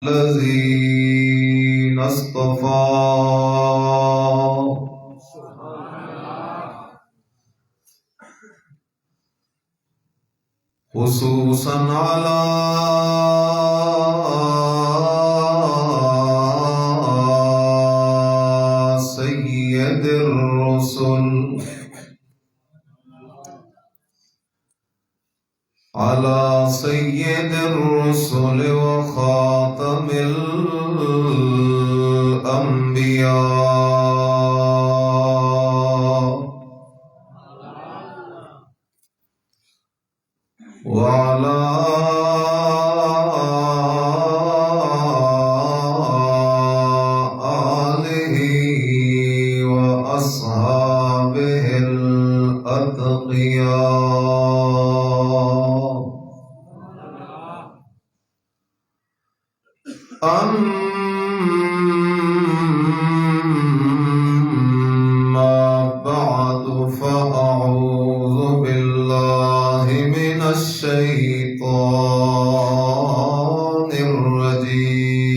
الذين اصطفى خصوصا على سيد الرسل على سيد الرسل وخاتم الأنبياء وعلى آله وأصحابه الأتقياء أما بعد فأعوذ بالله من الشيطان الرجيم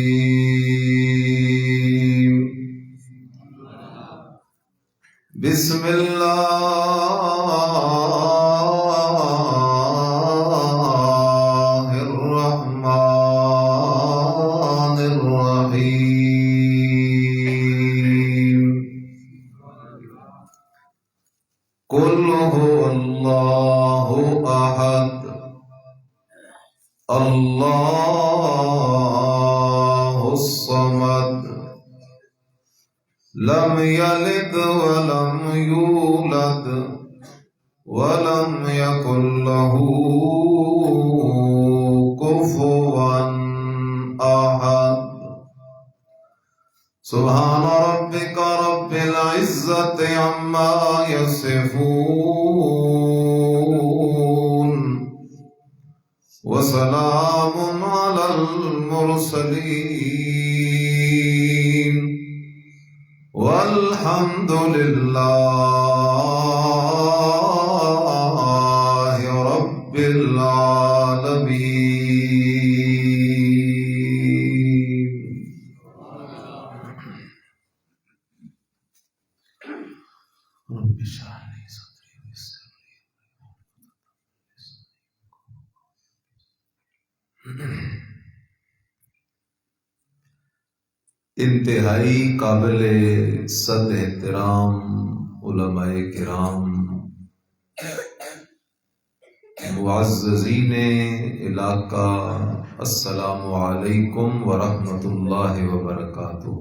بسم الله الرحمن الرحيم قل هو الله أحد الله الصمد لم يلد ولم يولد ولم يكن له كفوا أحد سبحان ربك رب العزة عما يصفون وسلام على المرسلين والحمد لله رب العالمين. رب اشرح لي صدري ويسر لي انتہائی قابل صد احترام علماء کرام، معززین علاقہ، السلام علیکم ورحمۃ اللہ وبرکاتہ۔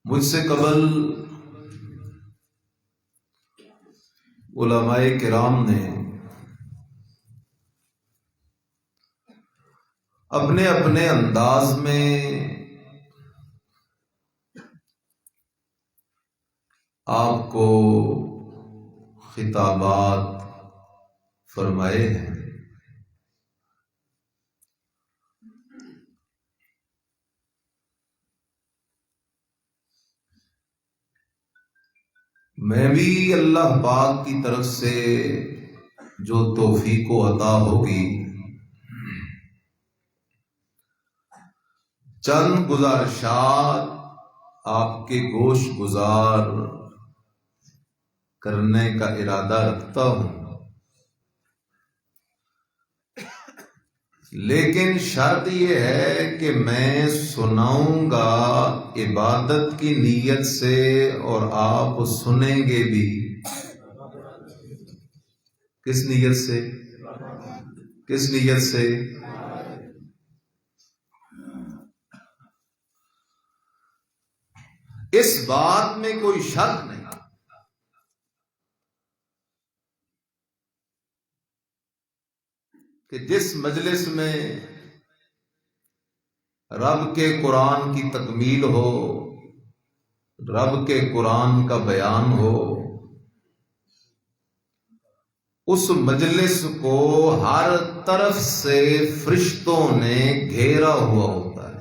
مجھ سے قبل علماء کرام نے اپنے اپنے انداز میں آپ کو خطابات فرمائے ہیں۔ میں بھی اللہ پاک کی طرف سے جو توفیق و عطا ہوگی چند گزارشات آپ کے گوش گزار کرنے کا ارادہ رکھتا ہوں، لیکن شرط یہ ہے کہ میں سناؤں گا عبادت کی نیت سے اور آپ سنیں گے بھی کس نیت سے؟ کس نیت سے؟ اس بات میں کوئی شک نہیں کہ جس مجلس میں رب کے قرآن کی تکمیل ہو، رب کے قرآن کا بیان ہو، اس مجلس کو ہر طرف سے فرشتوں نے گھیرا ہوا ہوتا ہے۔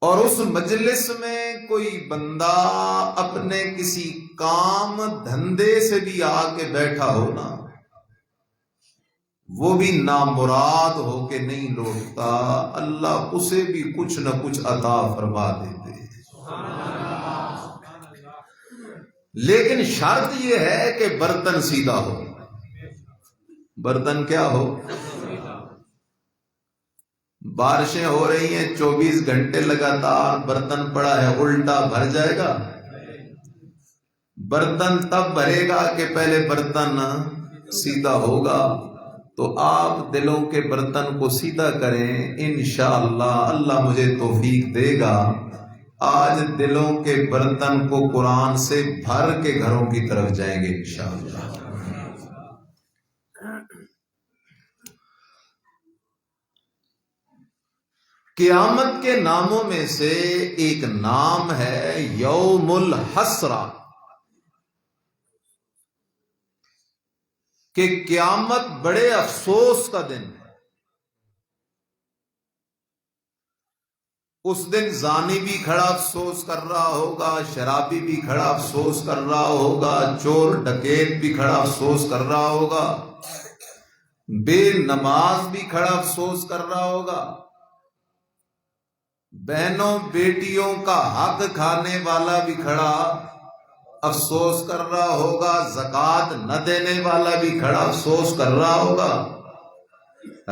اور اس مجلس میں کوئی بندہ اپنے کسی کام دھندے سے بھی آ کے بیٹھا ہو نا، وہ بھی نامراد ہو کے نہیں لوٹتا، اللہ اسے بھی کچھ نہ کچھ عطا فرما دیتے ہیں۔ لیکن شرط یہ ہے کہ برتن سیدھا ہو۔ برتن کیا ہو؟ بارشیں ہو رہی ہیں 24 گھنٹے لگاتار، برتن پڑا ہے الٹا، بھر جائے گا؟ برتن تب بھرے گا کہ پہلے برتن سیدھا ہوگا۔ تو آپ دلوں کے برتن کو سیدھا کریں، انشاءاللہ اللہ مجھے توفیق دے گا، آج دلوں کے برتن کو قرآن سے بھر کے گھروں کی طرف جائیں گے انشاءاللہ۔ قیامت کے ناموں میں سے ایک نام ہے یوم الحسرہ، کہ قیامت بڑے افسوس کا دن ہے۔ اس دن زانی بھی کھڑا افسوس کر رہا ہوگا، شرابی بھی کھڑا افسوس کر رہا ہوگا، چور ڈکیت بھی کھڑا افسوس کر رہا ہوگا، بے نماز بھی کھڑا افسوس کر رہا ہوگا، بہنوں بیٹیوں کا حق کھانے والا بھی کھڑا افسوس کر رہا ہوگا، زکوٰۃ نہ دینے والا بھی کھڑا افسوس کر رہا ہوگا،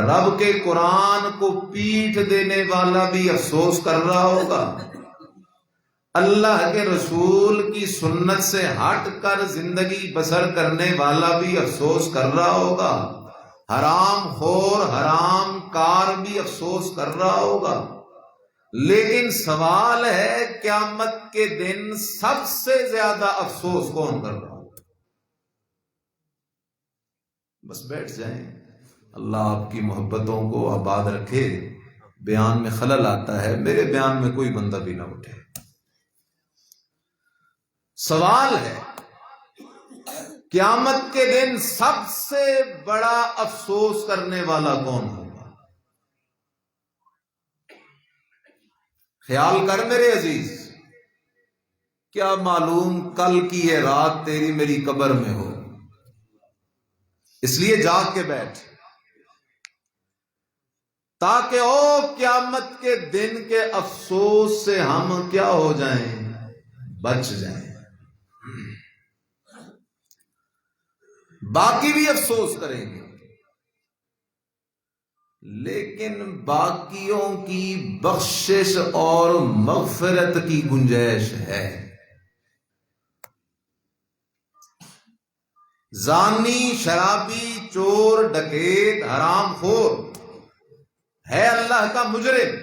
رب کے قرآن کو پیٹھ دینے والا بھی افسوس کر رہا ہوگا، اللہ کے رسول کی سنت سے ہٹ کر زندگی بسر کرنے والا بھی افسوس کر رہا ہوگا، حرام خور حرام کار بھی افسوس کر رہا ہوگا۔ لیکن سوال ہے قیامت کے دن سب سے زیادہ افسوس کون کر رہا ہوگا؟ بس بیٹھ جائیں، اللہ آپ کی محبتوں کو آباد رکھے۔ بیان میں خلل آتا ہے، میرے بیان میں کوئی بندہ بھی نہ اٹھے۔ سوال ہے قیامت کے دن سب سے بڑا افسوس کرنے والا کون ہوگا؟ خیال کر میرے عزیز، کیا معلوم کل کی یہ رات تیری میری قبر میں ہو، اس لیے جاگ کے بیٹھ، تاکہ قیامت کے دن کے افسوس سے ہم کیا ہو جائیں؟ بچ جائیں۔ باقی بھی افسوس کریں گے، لیکن باقیوں کی بخشش اور مغفرت کی گنجائش ہے۔ زانی، شرابی، چور، ڈکیت، حرام خور ہے اللہ کا مجرم،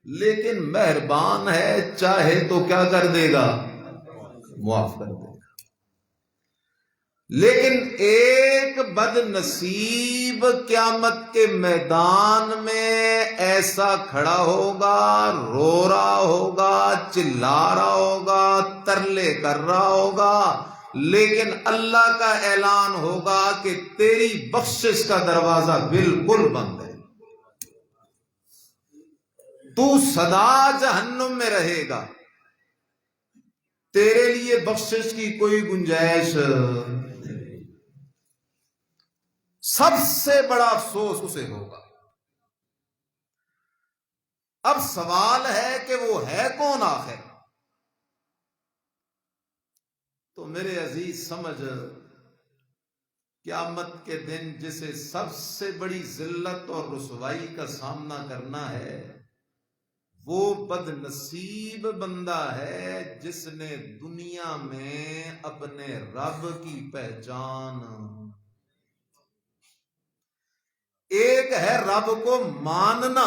لیکن مہربان ہے، چاہے تو کیا کر دے گا؟ معاف کر دے گا۔ لیکن ایک بد نصیب قیامت کے میدان میں ایسا کھڑا ہوگا، رو رہا ہوگا، چلا رہا ہوگا، ترلے کر رہا ہوگا، لیکن اللہ کا اعلان ہوگا کہ تیری بخشش کا دروازہ بالکل بند ہے، تو سدا جہنم میں رہے گا، تیرے لیے بخشش کی کوئی گنجائش۔ سب سے بڑا افسوس اسے ہوگا۔ اب سوال ہے کہ وہ ہے کون آخر؟ تو میرے عزیز سمجھ، قیامت کے دن جسے سب سے بڑی ذلت اور رسوائی کا سامنا کرنا ہے، وہ بد نصیب بندہ ہے جس نے دنیا میں اپنے رب کی پہچان، ایک ہے رب کو ماننا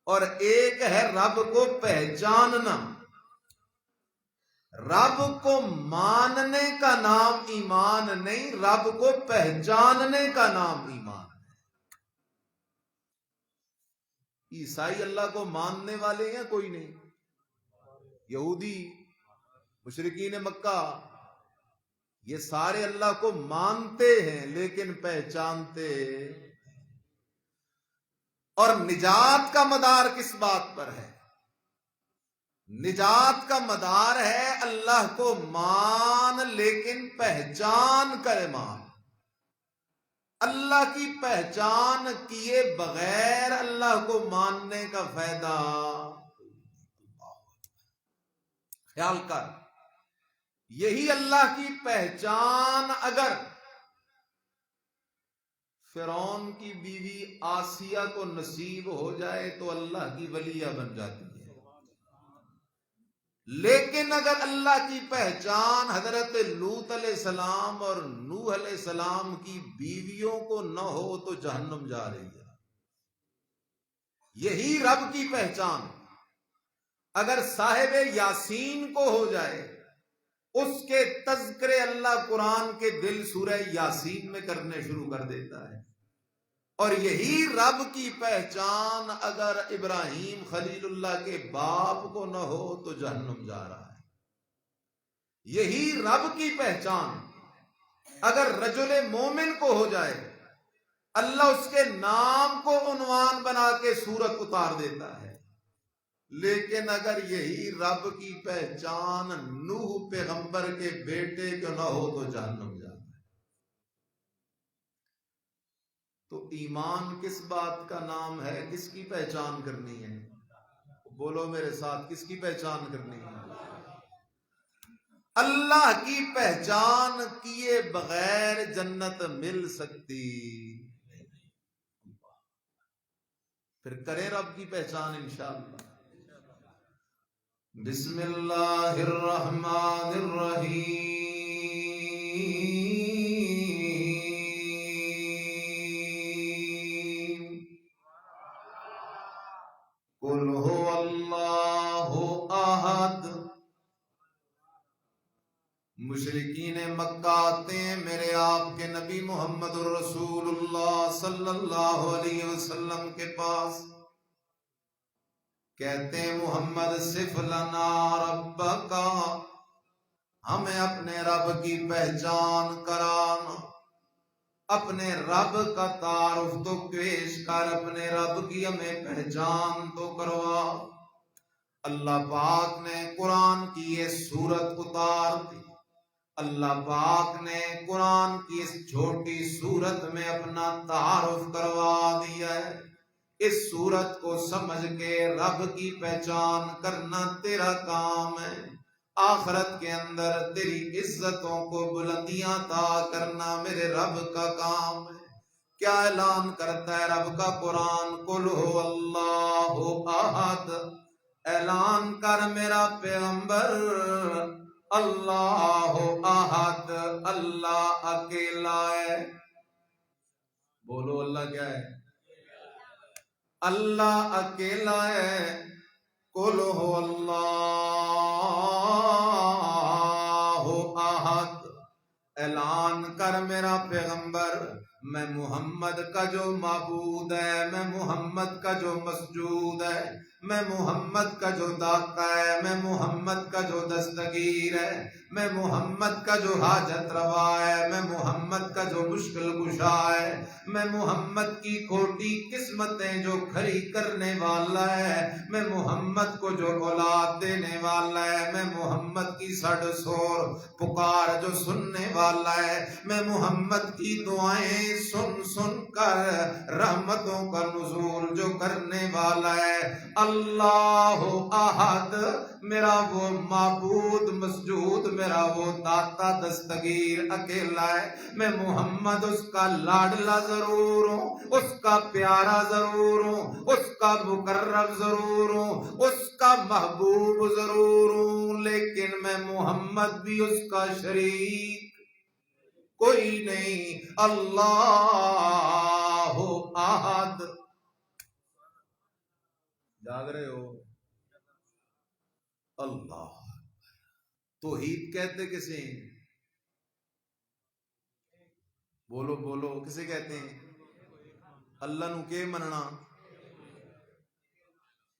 اور ایک ہے رب کو پہچاننا۔ رب کو ماننے کا نام ایمان نہیں، رب کو پہچاننے کا نام ایمان ہے۔ عیسائی اللہ کو ماننے والے ہیں کوئی نہیں، یہودی، مشرکین مکہ، یہ سارے اللہ کو مانتے ہیں لیکن پہچانتے۔ اور نجات کا مدار کس بات پر ہے؟ نجات کا مدار ہے اللہ کو مان لیکن پہچان کر مان. اللہ کی پہچان کیے بغیر اللہ کو ماننے کا فائدہ. خیال کر، یہی اللہ کی پہچان اگر فرعون کی بیوی آسیہ کو نصیب ہو جائے تو اللہ کی ولیہ بن جاتی ہے. لیکن اگر اللہ کی پہچان حضرت لوط علیہ السلام اور نوح علیہ السلام کی بیویوں کو نہ ہو تو جہنم جا رہی ہے. یہی رب کی پہچان اگر صاحب یاسین کو ہو جائے، اس کے تذکرے اللہ قرآن کے دل سورہ یاسین میں کرنے شروع کر دیتا ہے. اور یہی رب کی پہچان اگر ابراہیم خلیل اللہ کے باپ کو نہ ہو تو جہنم جا رہا ہے. یہی رب کی پہچان اگر رجل مومن کو ہو جائے، اللہ اس کے نام کو عنوان بنا کے سورت اتار دیتا ہے. لیکن اگر یہی رب کی پہچان نوح پیغمبر کے بیٹے کو نہ ہو تو جہنم جاتا ہے. تو ایمان کس بات کا نام ہے؟ کس کی پہچان کرنی ہے؟ بولو میرے ساتھ، کس کی پہچان کرنی ہے؟ اللہ کی پہچان کیے بغیر جنت مل سکتی. پھر کریں رب کی پہچان انشاءاللہ. بسم اللہ الرحمن الرحیم. قل هو اللہ احد. مشرکین مکہ آتے ہیں میرے آپ کے نبی محمد الرسول اللہ صلی اللہ علیہ وسلم کے پاس، کہتے ہیں محمد صف لنا ربک، ہمیں اپنے رب کی پہچان کرانا. اپنے رب کا تعارف تو پیش کر، اپنے رب کی ہمیں پہچان تو کروا. اللہ پاک نے قرآن کی یہ سورت اتار دی. اللہ پاک نے قرآن کی اس چھوٹی سورت میں اپنا تعارف کروا دیا ہے. اس سورت کو سمجھ کے رب کی پہچان کرنا تیرا کام ہے. آخرت کے اندر تیری عزتوں کو بلندیاں عطا کرنا میرے رب کا کام ہے. کیا اعلان کرتا ہے رب کا قرآن؟ قل هو اللہ احد. اعلان کر میرا پیغمبر، اللہ احد، اللہ اکیلا ہے. بولو اللہ کیا ہے؟ اللہ اکیلا ہے. قل هو اللہ احد. اعلان کر میرا پیغمبر، میں محمد کا جو معبود ہے، میں محمد کا جو مسجود ہے، میں محمد کا جو داتا ہے، میں محمد کا جو دستگیر ہے، میں محمد کا جو حاجت روا ہے، میں محمد کا جو مشکل کشا ہے، میں محمد کی کھوٹی قسمتیں جو کھڑی کرنے والا ہے، میں محمد کو جو اولاد دینے والا ہے، میں محمد کی سڑ سور پکار جو سننے والا ہے، میں محمد کی دعائیں سن سن کر رحمتوں کا نزول جو کرنے والا ہے. اللہ احد، میرا وہ معبود مسجود، میرا وہ داتا دستگیر اکیلا ہے. میں محمد اس کا لاڈلا ضرور ہوں، اس کا پیارا ضرور ہوں، اس کا مقرب ضرور ہوں، اس کا محبوب ضرور ہوں، لیکن میں محمد بھی اس کا شریک کوئی نہیں. اللہ احد. جاگ رہے ہو؟ اللہ توحید کہتے کسے ہیں؟ بولو بولو، کسے کہتے ہیں؟ اللہ نو کے مننا؟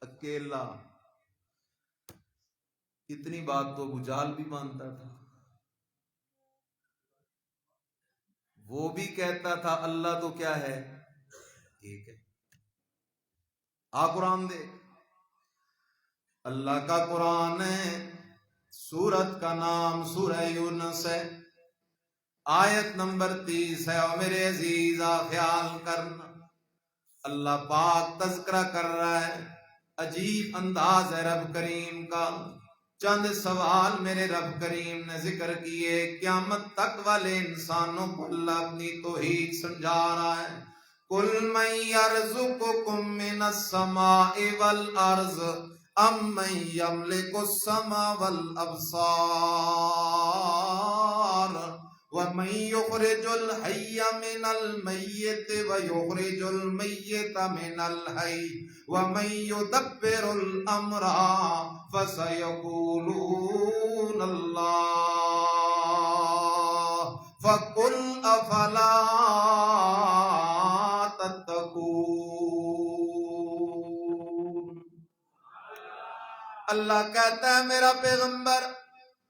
اکیلا. اتنی بات تو ابو جہل بھی مانتا تھا. وہ بھی کہتا تھا اللہ تو کیا ہے؟ ایک ہے. قرآن دیکھ، اللہ کا قرآن ہے، سورت کا نام سورہ یونس ہے، آیت نمبر 30 ہے۔ اور میرے عزیزا خیال کرنا، اللہ پاک تذکرہ کر رہا ہے، عجیب انداز ہے رب کریم کا۔ چند سوال میرے رب کریم نے ذکر کیے، قیامت تک والے انسانوں کو اللہ اپنی توحید سمجھا رہا ہے۔ قُلْ مَن يَرْزُقُكُم مِّنَ السَّمَاءِ وَالْأَرْضِ أَمَّن يَمْلِكُ السَّمْعَ وَالْأَبْصَارَ وَمَن يُخْرِجُ الْحَيَّ مِنَ الْمَيِّتِ وَيُخْرِجُ الْمَيِّتَ مِنَ الْحَيِّ وَمَن يُدَبِّرُ الْأَمْرَ فَسَيَقُولُونَ اللَّهُ فَقُلْ أَفَلَا تَتَّقُونَ۔ اللہ کہتا ہے میرا پیغمبر،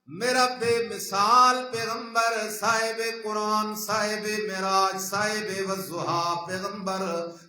میرا بے مثال پیغمبر، صاحب قرآن، صاحب معراج، صاحب والضحیٰ پیغمبر،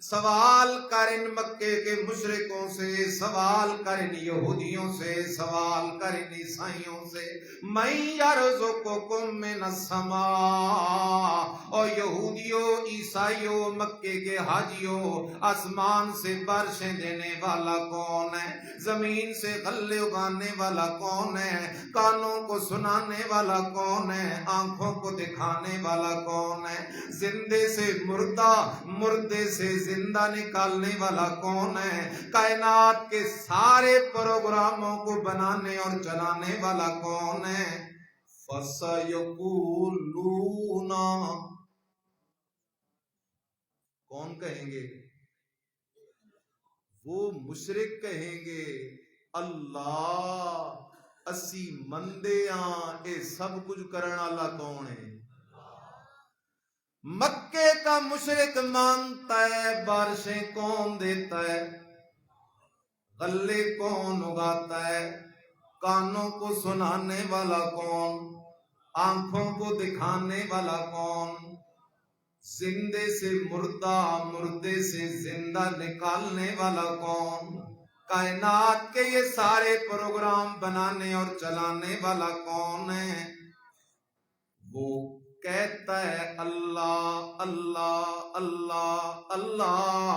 سوال کر ان مکے کے مشرکوں سے، سوال کر ان یہودیوں سے، سوال کر ان عیسائیوں سے، من یرزقکم من السماء، اور یہودیوں، عیسائیوں، مکے کے حاجیوں، آسمان سے بارشیں دینے والا کون ہے؟ زمین سے غلے اگانے والا کون ہے؟ کانوں کو سنانے والا کون ہے؟ آنکھوں کو دکھانے والا کون ہے؟ زندے سے مردہ، مردے سے زندہ نکالنے والا کون ہے؟ کائنات کے سارے پروگراموں کو بنانے اور چلانے والا کون ہے؟ فَسَيَقُولُونَ، کون کہیں گے؟ وہ مشرک کہیں گے اللہ، اسی مندیاں اے سب کچھ کرنے والا کون ہے؟ مکے کا مشرک مانتا ہے بارشیں کون دیتا ہے، غلے کون اگاتا ہے، کانوں کو سنانے والا کون، آنکھوں کو دکھانے والا کون، زندے سے مردہ، مردے سے زندہ نکالنے والا کون، کائنات کے یہ سارے پروگرام بنانے اور چلانے والا کون ہے؟ وہ کہتا ہے اللہ اللہ اللہ اللہ،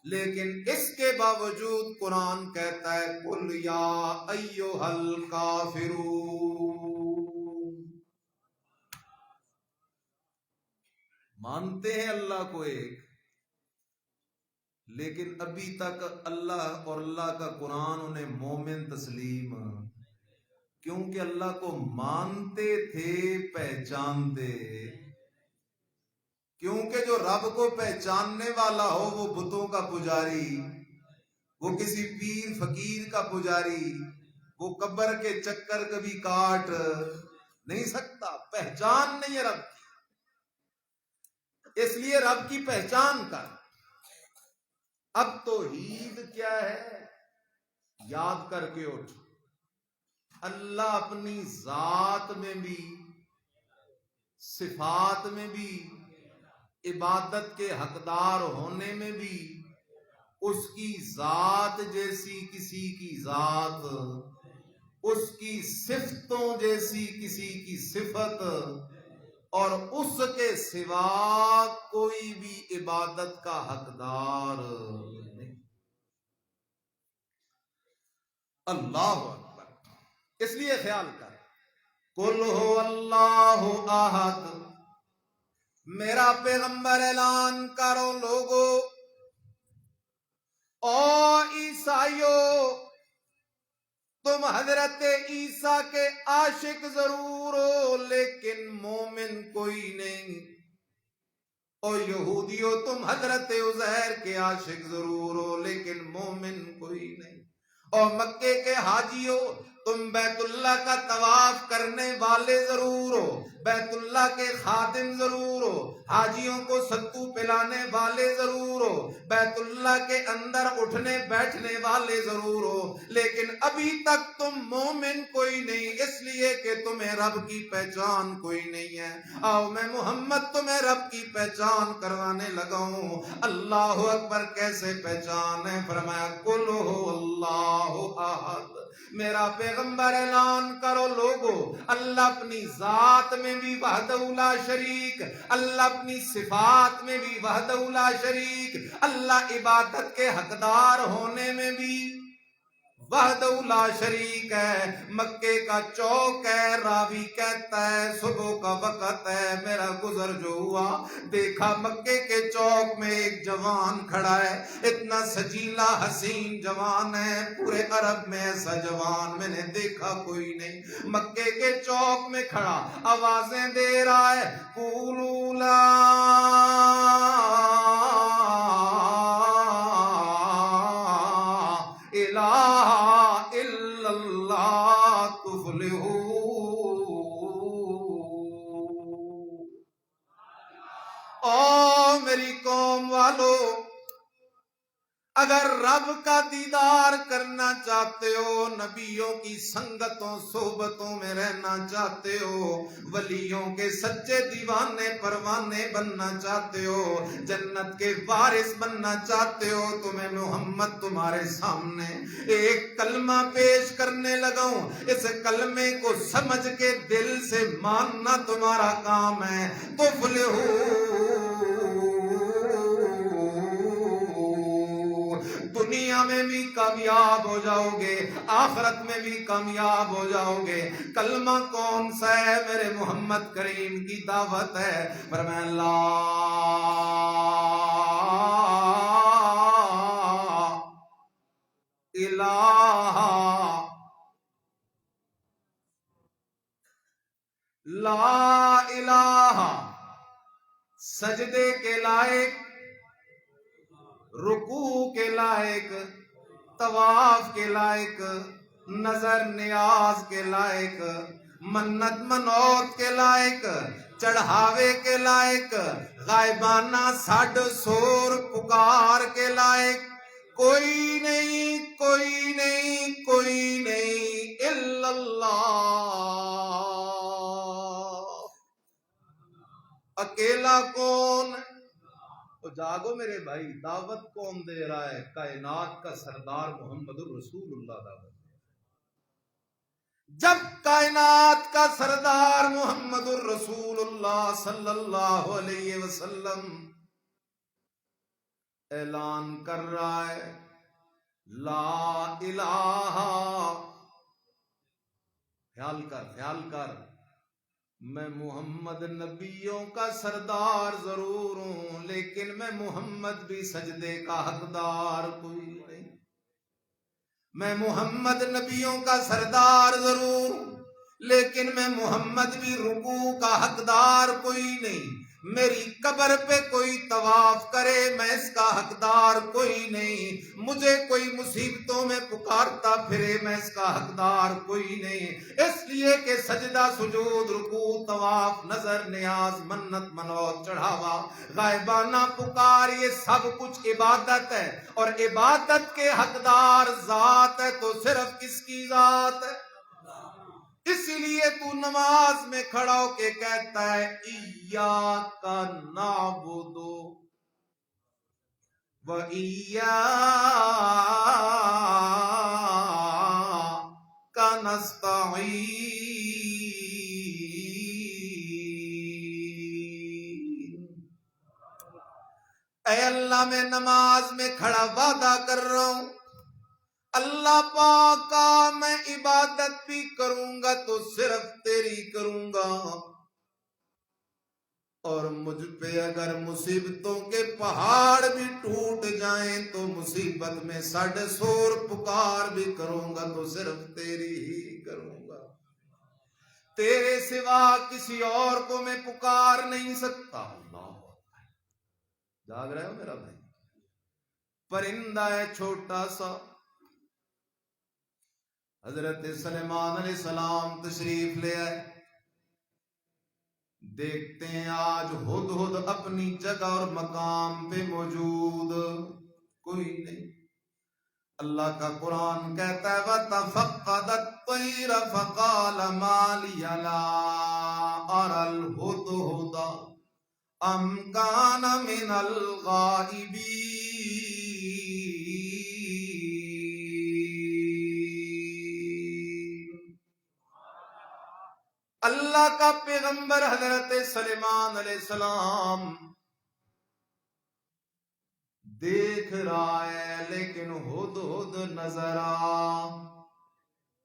لیکن اس کے باوجود قرآن کہتا ہے قُلْ یا ایھا الکافرون۔ مانتے ہیں اللہ کو ایک، لیکن ابھی تک اللہ اور اللہ کا قرآن انہیں مومن تسلیم، کیونکہ اللہ کو مانتے تھے، پہچانتے، کیونکہ جو رب کو پہچاننے والا ہو وہ بتوں کا پجاری، وہ کسی پیر فقیر کا پجاری، وہ قبر کے چکر کبھی کاٹ نہیں سکتا، پہچان نہیں ہے رب کی، اس لیے رب کی پہچان کر۔ اب توحید کیا ہے؟ یاد کر کے اٹھ، اللہ اپنی ذات میں بھی، صفات میں بھی، عبادت کے حقدار ہونے میں بھی، اس کی ذات جیسی کسی کی ذات، اس کی صفتوں جیسی کسی کی صفت، اور اس کے سوا کوئی بھی عبادت کا حقدار نہیں۔ اللہ اکبر۔ اس لیے خیال کر، قُلْ هُوَ اللَّهُ احد، میرا پیغمبر اعلان کرو لوگو، او عیسائیو، تم حضرت عیسیٰ کے عاشق ضرور ہو لیکن مومن کوئی نہیں، اور یہودیو تم حضرت عزیر کے عاشق ضرور ہو لیکن مومن کوئی نہیں۔ اور مکے کے حاجیوں، تم بیت اللہ کا طواف کرنے والے ضرور ہو، بیت اللہ کے خادم ضرور ہو، حاجیوں کو ستو پلانے والے ضرور ہو، بیت اللہ کے اندر اٹھنے بیٹھنے والے ضرور ہو، لیکن ابھی تک تم مومن کوئی نہیں، اس لیے کہ تمہیں رب کی پہچان کوئی نہیں ہے۔ آؤ میں محمد تمہیں رب کی پہچان کروانے لگا ہوں۔ اللہ اکبر، کیسے پہچان ہے؟ فرمایا قل هو اللہ احد۔ میرا پیغمبر اعلان کرو لوگو، اللہ اپنی ذات میں بھی وحدہ لا شریک، اللہ اپنی صفات میں بھی وحدہ لا شریک، اللہ عبادت کے حقدار ہونے میں بھی وحدہ لا شریک ہے۔ مکے کا چوک ہے، راوی کہتا ہے صبح کا وقت ہے، میرا گزر جو ہوا دیکھا مکے کے چوک میں ایک جوان کھڑا ہے، اتنا سجیلا حسین جوان ہے، پورے عرب میں ایسا جوان میں نے دیکھا کوئی نہیں۔ مکے کے چوک میں کھڑا آوازیں دے رہا ہے، قولوا لا الہ الا اللہ تفلحون۔ او میری قوم والو، اگر رب کا دیدار کرنا چاہتے ہو، نبیوں کی سنگتوں صحبتوں میں رہنا چاہتے ہو، ولیوں کے سچے دیوانے پروانے بننا چاہتے ہو، جنت کے وارث بننا چاہتے ہو، تو میں محمد تمہارے سامنے ایک کلمہ پیش کرنے لگا ہوں۔ اس کلمے کو سمجھ کے دل سے ماننا تمہارا کام ہے۔ دنیا میں بھی کامیاب ہو جاؤ گے، آخرت میں بھی کامیاب ہو جاؤ گے۔ کلمہ کون سا ہے؟ میرے محمد کریم کی دعوت ہے، فرمایا لا الہ، لا الہ، سجدے کے لائق، رکوع کے لائق، طواف کے لائق، نظر نیاز کے لائق، منت منوت کے لائق، چڑھاوے کے لائق، غائبانہ ساڈ سور پکار کے لائق کوئی نہیں، کوئی نہیں، کوئی نہیں الا اللہ۔ اکیلا کون؟ تو جاگو میرے بھائی، دعوت کون دے رہا ہے؟ کائنات کا سردار محمد الرسول اللہ دعوت۔ جب کائنات کا سردار محمد الرسول اللہ صلی اللہ علیہ وسلم اعلان کر رہا ہے لا الہ، خیال کر، میں محمد نبیوں کا سردار ضرور ہوں، لیکن میں محمد بھی سجدے کا حقدار کوئی نہیں۔ میں محمد نبیوں کا سردار ضرور ہوں، لیکن میں محمد بھی رکوع کا حقدار کوئی نہیں۔ میری قبر پہ کوئی طواف کرے، میں اس کا حقدار کوئی نہیں۔ مجھے کوئی مصیبتوں میں پکارتا پھرے، میں اس کا حقدار کوئی نہیں۔ اس لیے کہ سجدہ سجود رکوع طواف نظر نیاز منت منوت چڑھاوا غائبانہ پکار، یہ سب کچھ عبادت ہے، اور عبادت کے حقدار ذات ہے تو صرف کس کی ذات ہے؟ اسی لیے تو نماز میں کھڑا ہو کے کہتا ہے ایاک نعبد و ایاک نستعین۔ اے اللہ، میں نماز میں کھڑا وعدہ کر رہا ہوں، اللہ پاک کا میں عبادت بھی کروں گا تو صرف تیری کروں گا، اور مجھ پہ اگر مصیبتوں کے پہاڑ بھی ٹوٹ جائیں تو مصیبت میں ساڈے سور پکار بھی کروں گا تو صرف تیری ہی کروں گا، تیرے سوا کسی اور کو میں پکار نہیں سکتا۔ اللہ جاگ رہے ہو میرا بھائی؟ پرندہ ہے چھوٹا سا، حضرت سلیمان علیہ السلام تشریف لے آئے. دیکھتے ہیں آج ہدہد اپنی جگہ اور مقام پہ موجود کوئی نہیں. اللہ کا قرآن کہتا ہے وَتَفَقَّدَ الطَّيْرَ فَقَالَ مَا لِيَ لَا أَرَى الْهُدْهُدَ أَمْ كَانَ مِنَ الْغَائِبِينَ. اللہ کا پیغمبر حضرت سلیمان علیہ السلام دیکھ رہا ہے لیکن ہدہد نظر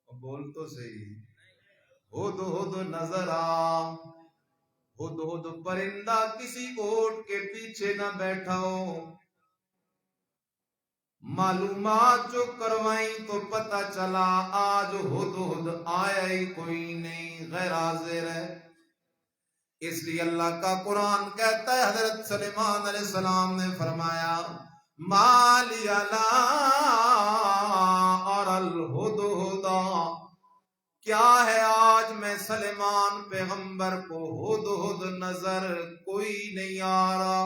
بول تو صحیح ہدہد نظر ہدہد پرندہ کسی اوٹ کے پیچھے نہ بیٹھا ہو. معلومات جو کروائیں تو پتہ چلا آج ہدہد آیا ہی کوئی نہیں، غیر حاضر ہے. اس لیے اللہ کا قرآن کہتا ہے حضرت سلیمان علیہ السلام نے فرمایا ما لی لا اری الہدہد، کیا ہے آج میں سلیمان پیغمبر کو ہدہد نظر کوئی نہیں آ رہا.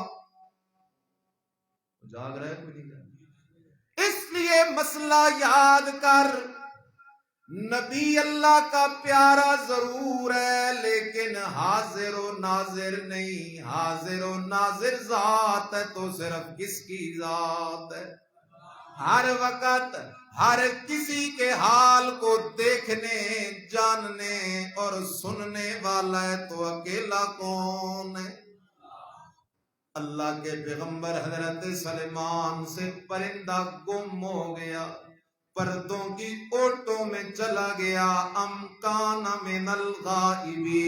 جاگ رہا ہے کوئی نہیں جاگ رہا. اس لیے مسئلہ یاد کر، نبی اللہ کا پیارا ضرور ہے لیکن حاضر و ناظر نہیں. حاضر و ناظر ذات ہے تو صرف کس کی ذات ہے؟ ہر وقت ہر کسی کے حال کو دیکھنے، جاننے اور سننے والا ہے تو اکیلا کون ہے؟ اللہ کے پیغمبر حضرت سلیمان سے پرندہ گم ہو گیا، پردوں کی اوٹوں میں چلا گیا. ام کان من الغائبین.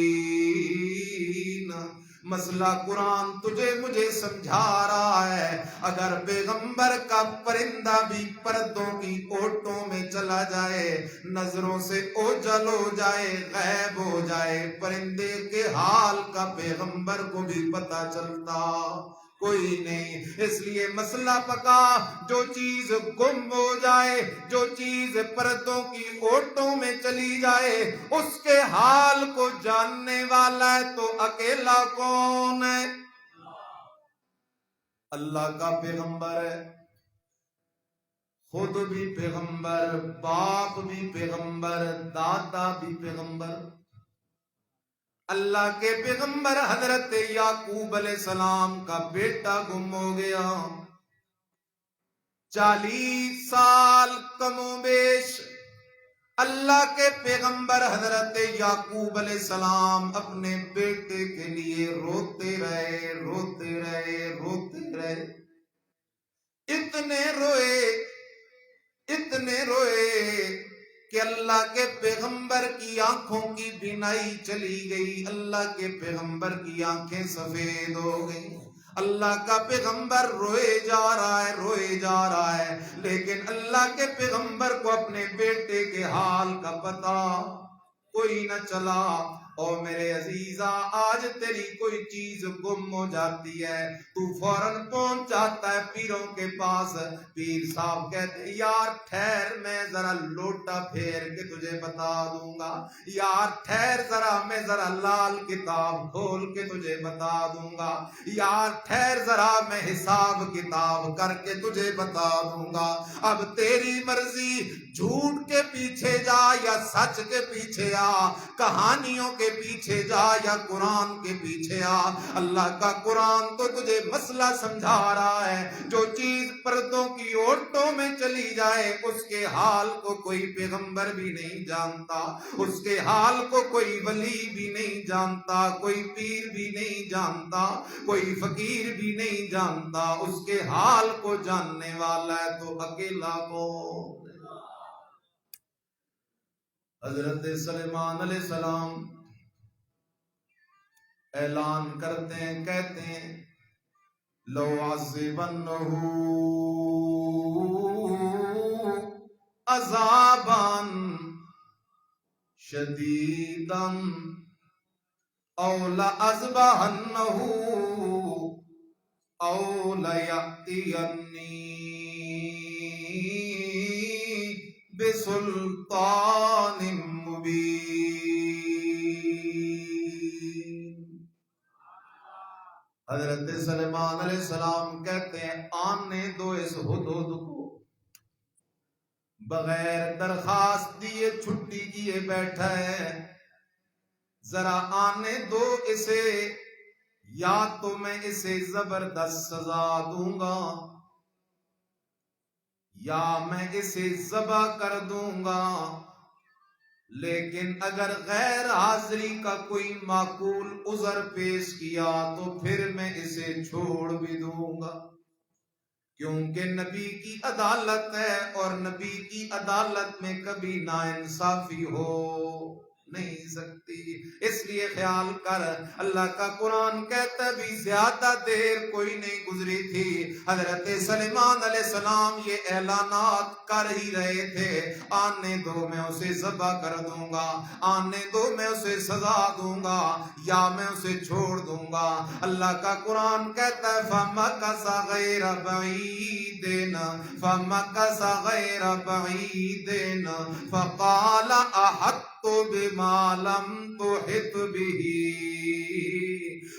مسئلہ قرآن تجھے مجھے سمجھا رہا ہے، اگر پیغمبر کا پرندہ بھی پردوں کی اوٹوں میں چلا جائے، نظروں سے اوجھل ہو جائے، غائب ہو جائے، پرندے کے حال کا پیغمبر کو بھی پتہ چلتا کوئی نہیں. اس لیے مسئلہ پکا، جو چیز گم ہو جائے، جو چیز پردوں کی اوٹوں میں چلی جائے، اس کے حال کو جاننے والا ہے تو اکیلا کون ہے؟ اللہ کا پیغمبر ہے، خود بھی پیغمبر، باپ بھی پیغمبر، دادا بھی پیغمبر. اللہ کے پیغمبر حضرت یعقوب علیہ السلام کا بیٹا گم ہو گیا. 40 سال کم و بیش اللہ کے پیغمبر حضرت یعقوب علیہ السلام اپنے بیٹے کے لیے روتے رہے، روتے رہے، روتے رہے. اتنے روئے کہ اللہ کے پیغمبر کی آنکھوں کی بینائی چلی گئی. اللہ کے پیغمبر کی آنکھیں سفید ہو گئی. اللہ کا پیغمبر روئے جا رہا ہے، روئے جا رہا ہے، لیکن اللہ کے پیغمبر کو اپنے بیٹے کے حال کا پتہ کوئی نہ چلا. اور میرے عزیزا، آج تیری کوئی چیز گم ہو جاتی ہے، تو فوراً پہنچ جاتا ہے پیروں کے پاس. پیر صاحب کہتے یار ٹھہر، میں ذرا لوٹا پھیر کے تجھے بتا دوں گا. یار ٹھہر ذرا، میں ذرا لال کتاب کھول کے تجھے بتا دوں گا. یار ٹھہر ذرا، میں حساب کتاب کر کے تجھے بتا دوں گا. اب تیری مرضی، جھوٹ کے پیچھے جا یا سچ کے پیچھے آ، کہانیوں کے پیچھے جا یا قرآن کے پیچھے آ. اللہ کا قرآن تو تجھے مسئلہ سمجھا رہا ہے. جو چیز پردوں کی اوٹوں میں چلی جائے، اس کے حال کو کوئی پیغمبر بھی نہیں جانتا، اس کے حال کو کوئی ولی بھی نہیں جانتا، کوئی پیر بھی نہیں جانتا، کوئی فقیر بھی نہیں جانتا. اس کے حال کو جاننے والا ہے تو اکیلا کو. حضرت سلیمان علیہ السلام اعلان کرتے ہیں، کہتے ہیں لو عذبنہ عذابا شدیدا او لأذبحنہ او لیأتینی بسلطان مبین. حضرت سلیمان علیہ السلام کہتے ہیں آنے دو اس ہدہد کو، بغیر درخواست دیے چھٹی کیے بیٹھا ہے، ذرا آنے دو اسے، یا تو میں اسے زبردست سزا دوں گا یا میں اسے ذبح کر دوں گا، لیکن اگر غیر حاضری کا کوئی معقول عذر پیش کیا تو پھر میں اسے چھوڑ بھی دوں گا، کیونکہ نبی کی عدالت ہے اور نبی کی عدالت میں کبھی ناانصافی ہو نہیں سکتی. اس لیے خیال کر، اللہ کا قرآن کہتا بھی زیادہ دیر کوئی نہیں گزری تھی، حضرت سلیمان علیہ السلام یہ اعلانات کر ہی رہے تھے، آنے دو میں اسے ذبح کر دوں گا، آنے دو میں اسے سزا دوں گا یا میں اسے چھوڑ دوں گا. اللہ کا قرآن کہتا ہے فَمَكَثَ غَيْرَ بَعِيدٍ فَمَكَثَ غَيْرَ بَعِيدٍ فَقَالَ أَحَطتُ بِمَا لَمْ تُحِطْ بِهِ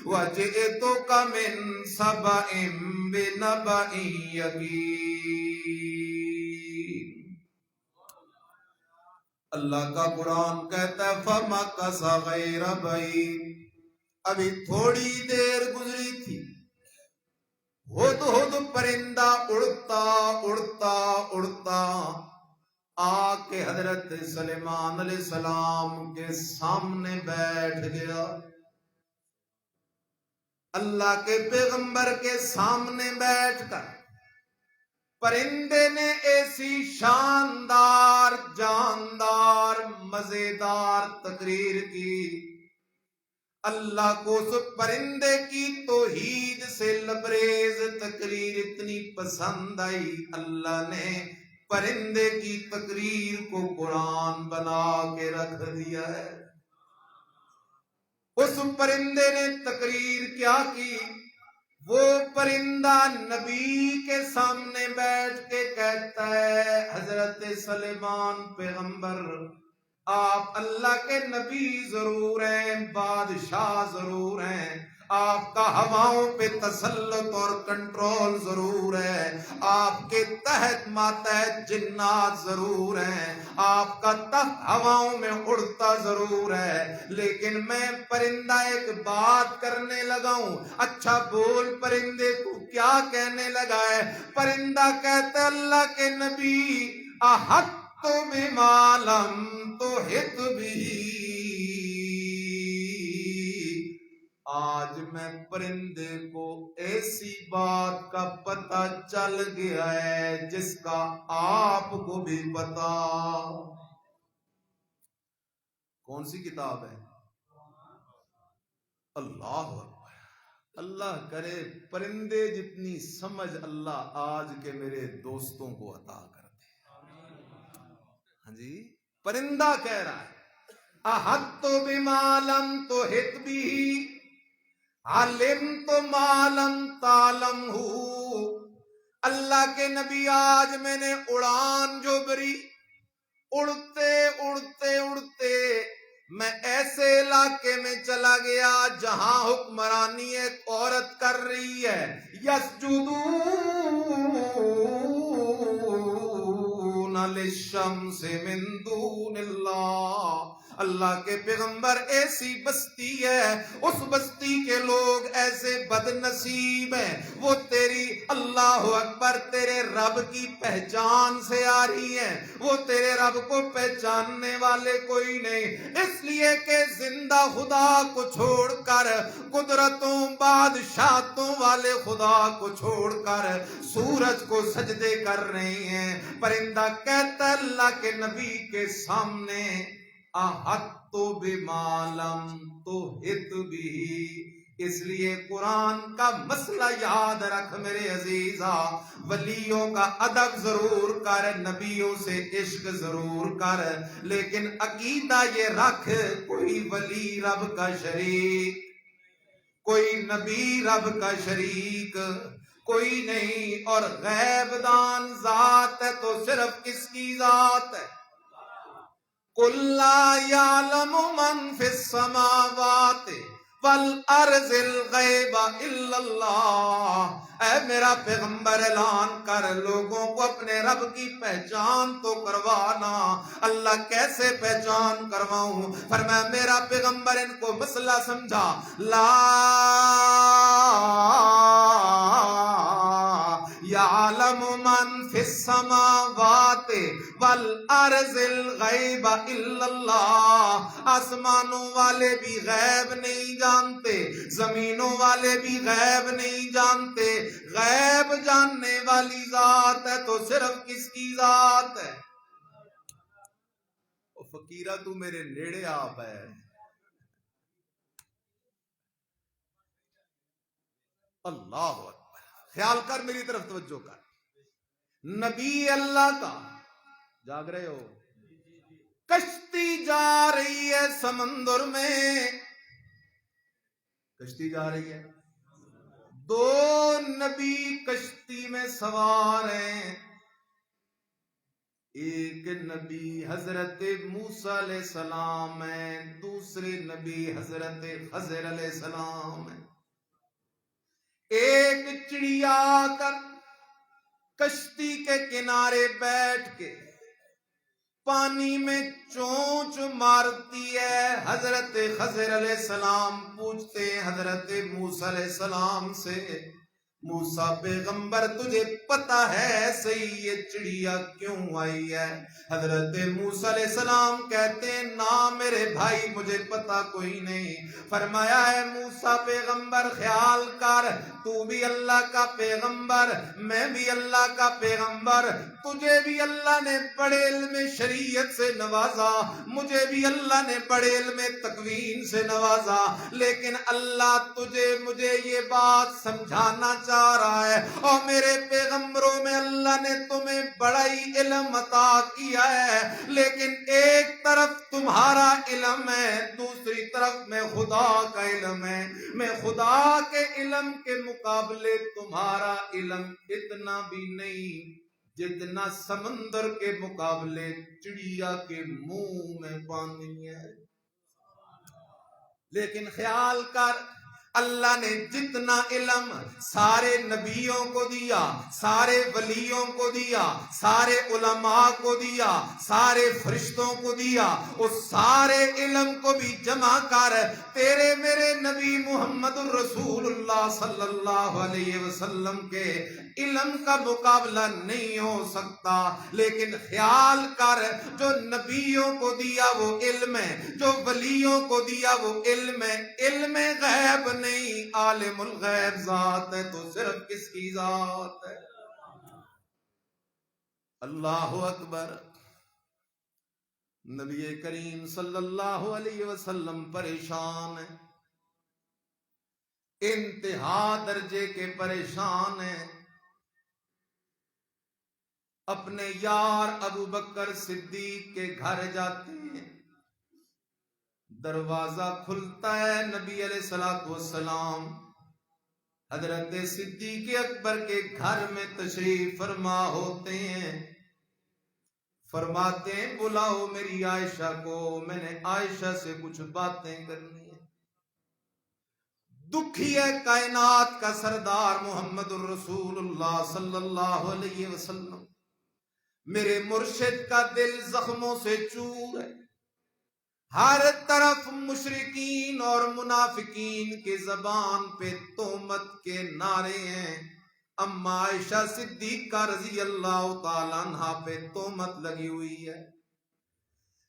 وَجِئْتُكَ مِنْ سَبَإٍ بِنَبَإٍ يَقِينٍ. اللہ کا قرآن کہتا ہے فَمَكَثَ غَيْرَ بَعِيدٍ، ابھی تھوڑی دیر گزری تھی، ہدہد پرندہ اڑتا اڑتا اڑتا آ کے حضرت سلیمان علیہ السلام کے سامنے بیٹھ گیا. اللہ کے پیغمبر کے سامنے بیٹھ کر پرندے نے ایسی شاندار جاندار مزیدار تقریر کی، اللہ کو اس پرندے کی توحید سے لبریز تقریر اتنی پسند آئی، اللہ نے پرندے کی تقریر کو قرآن بنا کے رکھ دیا ہے. اس پرندے نے تقریر کیا کی؟ وہ پرندہ نبی کے سامنے بیٹھ کے کہتا ہے حضرت سلیمان پیغمبر آپ اللہ کے نبی ضرور ہیں، بادشاہ ضرور ہیں، آپ کا ہواؤں پہ تسلط اور کنٹرول ضرور ہے، آپ کے تحت ماتحت جنات ضرور ہیں، آپ کا تخت ہواؤں میں اڑتا ضرور ہے، لیکن میں پرندہ ایک بات کرنے لگا ہوں. اچھا بول پرندے تو کیا کہنے لگا ہے؟ پرندہ کہتا ہے اللہ کے نبی احط بما لم تحط به، آج میں پرندے کو ایسی بات کا پتہ چل گیا ہے جس کا آپ کو بھی پتا. کون سی کتاب ہے؟ اللہ اکبر. اللہ کرے پرندے جتنی سمجھ اللہ آج کے میرے دوستوں کو عطا کر دے. ہاں جی، پرندہ کہہ رہا ہے احط بما لم تحط به علمت ما لم تعلم ہو. اللہ کے نبی آج میں نے اڑان جو بری، اڑتے اڑتے اڑتے میں ایسے علاقے میں چلا گیا جہاں حکمرانی ایک عورت کر رہی ہے، یسجدون للشمس من دون اللہ. اللہ کے پیغمبر ایسی بستی ہے، اس بستی کے لوگ ایسے بد نصیب ہیں، وہ تیری اللہ اکبر تیرے رب کی پہچان سے آ رہی ہیں، وہ تیرے رب کو پہچاننے والے کوئی نہیں، اس لیے کہ زندہ خدا کو چھوڑ کر، قدرتوں بادشاہتوں والے خدا کو چھوڑ کر سورج کو سجدے کر رہے ہیں. پرندہ کہتا اللہ کے نبی کے سامنے احط بما لم تحط به. اس لیے قرآن کا مسئلہ یاد رکھ میرے عزیزا، ولیوں کا ادب ضرور کر، نبیوں سے عشق ضرور کر، لیکن عقیدہ یہ رکھ کوئی ولی رب کا شریک، کوئی نبی رب کا شریک کوئی نہیں، اور غیب دان ذات ہے تو صرف کس کی ذات ہے؟ قل لا يعلم من في السماوات والارض الغیب الا اللہ، اے میرا پیغمبر اعلان کر لوگوں کو اپنے رب کی پہچان تو کروانا۔ اللہ کیسے پہچان کرواؤں؟ فرمایا میرا پیغمبر ان کو مسئلہ سمجھا، لا یعلم من فی السماوات والارض الغیب الا اللہ، آسمانوں والے بھی غیب نہیں جانتے، زمینوں والے بھی غیب نہیں جانتے، غیب جاننے والی ذات ہے تو صرف کس کی ذات ہے؟ او فقیرہ تو میرے نیڑے آپ ہے، اللہ اکبر۔ خیال کر، میری طرف توجہ کر، نبی اللہ کا، جاگ رہے ہو؟ کشتی جا رہی ہے سمندر میں، کشتی جا رہی ہے، دو نبی کشتی میں سوار ہیں، ایک نبی حضرت موسیٰ علیہ السلام ہے، دوسرے نبی حضرت خضر علیہ السلام ہے۔ ایک چڑیا کر کشتی کے کنارے بیٹھ کے پانی میں چونچ مارتی ہے، حضرت خضر علیہ السلام پوچھتے ہیں حضرت موسیٰ علیہ السلام سے، موسیٰ پیغمبر تجھے پتا ہے صحیح یہ چڑیا کیوں آئی ہے؟ حضرت موسیٰ علیہ السلام کہتے ہیں نا میرے بھائی مجھے پتا کوئی نہیں۔ فرمایا ہے موسیٰ پیغمبر خیال کر، تو بھی اللہ کا پیغمبر، میں بھی اللہ کا پیغمبر، تجھے بھی اللہ نے بڑے علم شریعت سے نوازا، مجھے بھی اللہ نے بڑے علم تکوین سے نوازا، لیکن اللہ تجھے مجھے یہ بات سمجھانا چاہ رہا ہے، اور میرے پیغمبروں میں اللہ نے تمہیں بڑا ہی علم عطا کیا ہے، لیکن ایک طرف تمہارا علم ہے، دوسری طرف میں خدا کا علم ہے، میں خدا کے علم کے مقابلے تمہارا علم اتنا بھی نہیں جتنا سمندر کے مقابلے چڑیا کے منہ میں پانی ہے۔ لیکن خیال کر، اللہ نے جتنا علم سارے نبیوں کو دیا، سارے ولیوں کو دیا، سارے علماء کو دیا، سارے فرشتوں کو دیا، اس سارے علم کو بھی جمع کر تیرے میرے نبی محمد الرسول اللہ صلی اللہ علیہ وسلم کے علم کا مقابلہ نہیں ہو سکتا۔ لیکن خیال کر، جو نبیوں کو دیا وہ علم ہے، جو ولیوں کو دیا وہ علم ہے، علم غیب نہیں، عالم الغیب ذات ہے تو صرف کس کی ذات ہے؟ اللہ اکبر۔ نبی کریم صلی اللہ علیہ وسلم پریشان ہیں، انتہا درجے کے پریشان ہیں، اپنے یار ابو بکر صدیق کے گھر جاتے ہیں، دروازہ کھلتا ہے، نبی علیہ السلام حضرت صدیق اکبر کے گھر میں تشریف فرما ہوتے ہیں، فرماتے ہیں بلاؤ میری عائشہ کو، میں نے عائشہ سے کچھ باتیں کرنی ہیں۔ دکھی ہے کائنات کا سردار محمد الرسول اللہ صلی اللہ علیہ وسلم، میرے مرشد کا دل زخموں سے چور ہے، ہر طرف مشرکین اور منافقین کے زبان پہ تہمت کے نعرے ہیں، اما عائشہ صدیقہ رضی اللہ تعالیٰ عنہ پہ تہمت لگی ہوئی ہے۔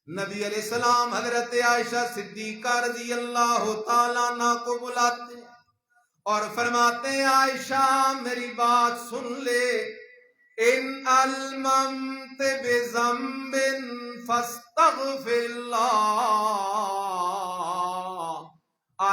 نبی علیہ السلام حضرت عائشہ صدیقہ رضی اللہ تعالیٰ عنہ کو بلاتے ہیں اور فرماتے ہیں عائشہ میری بات سن لے، ان الممت بذنب فاستغفر اللہ،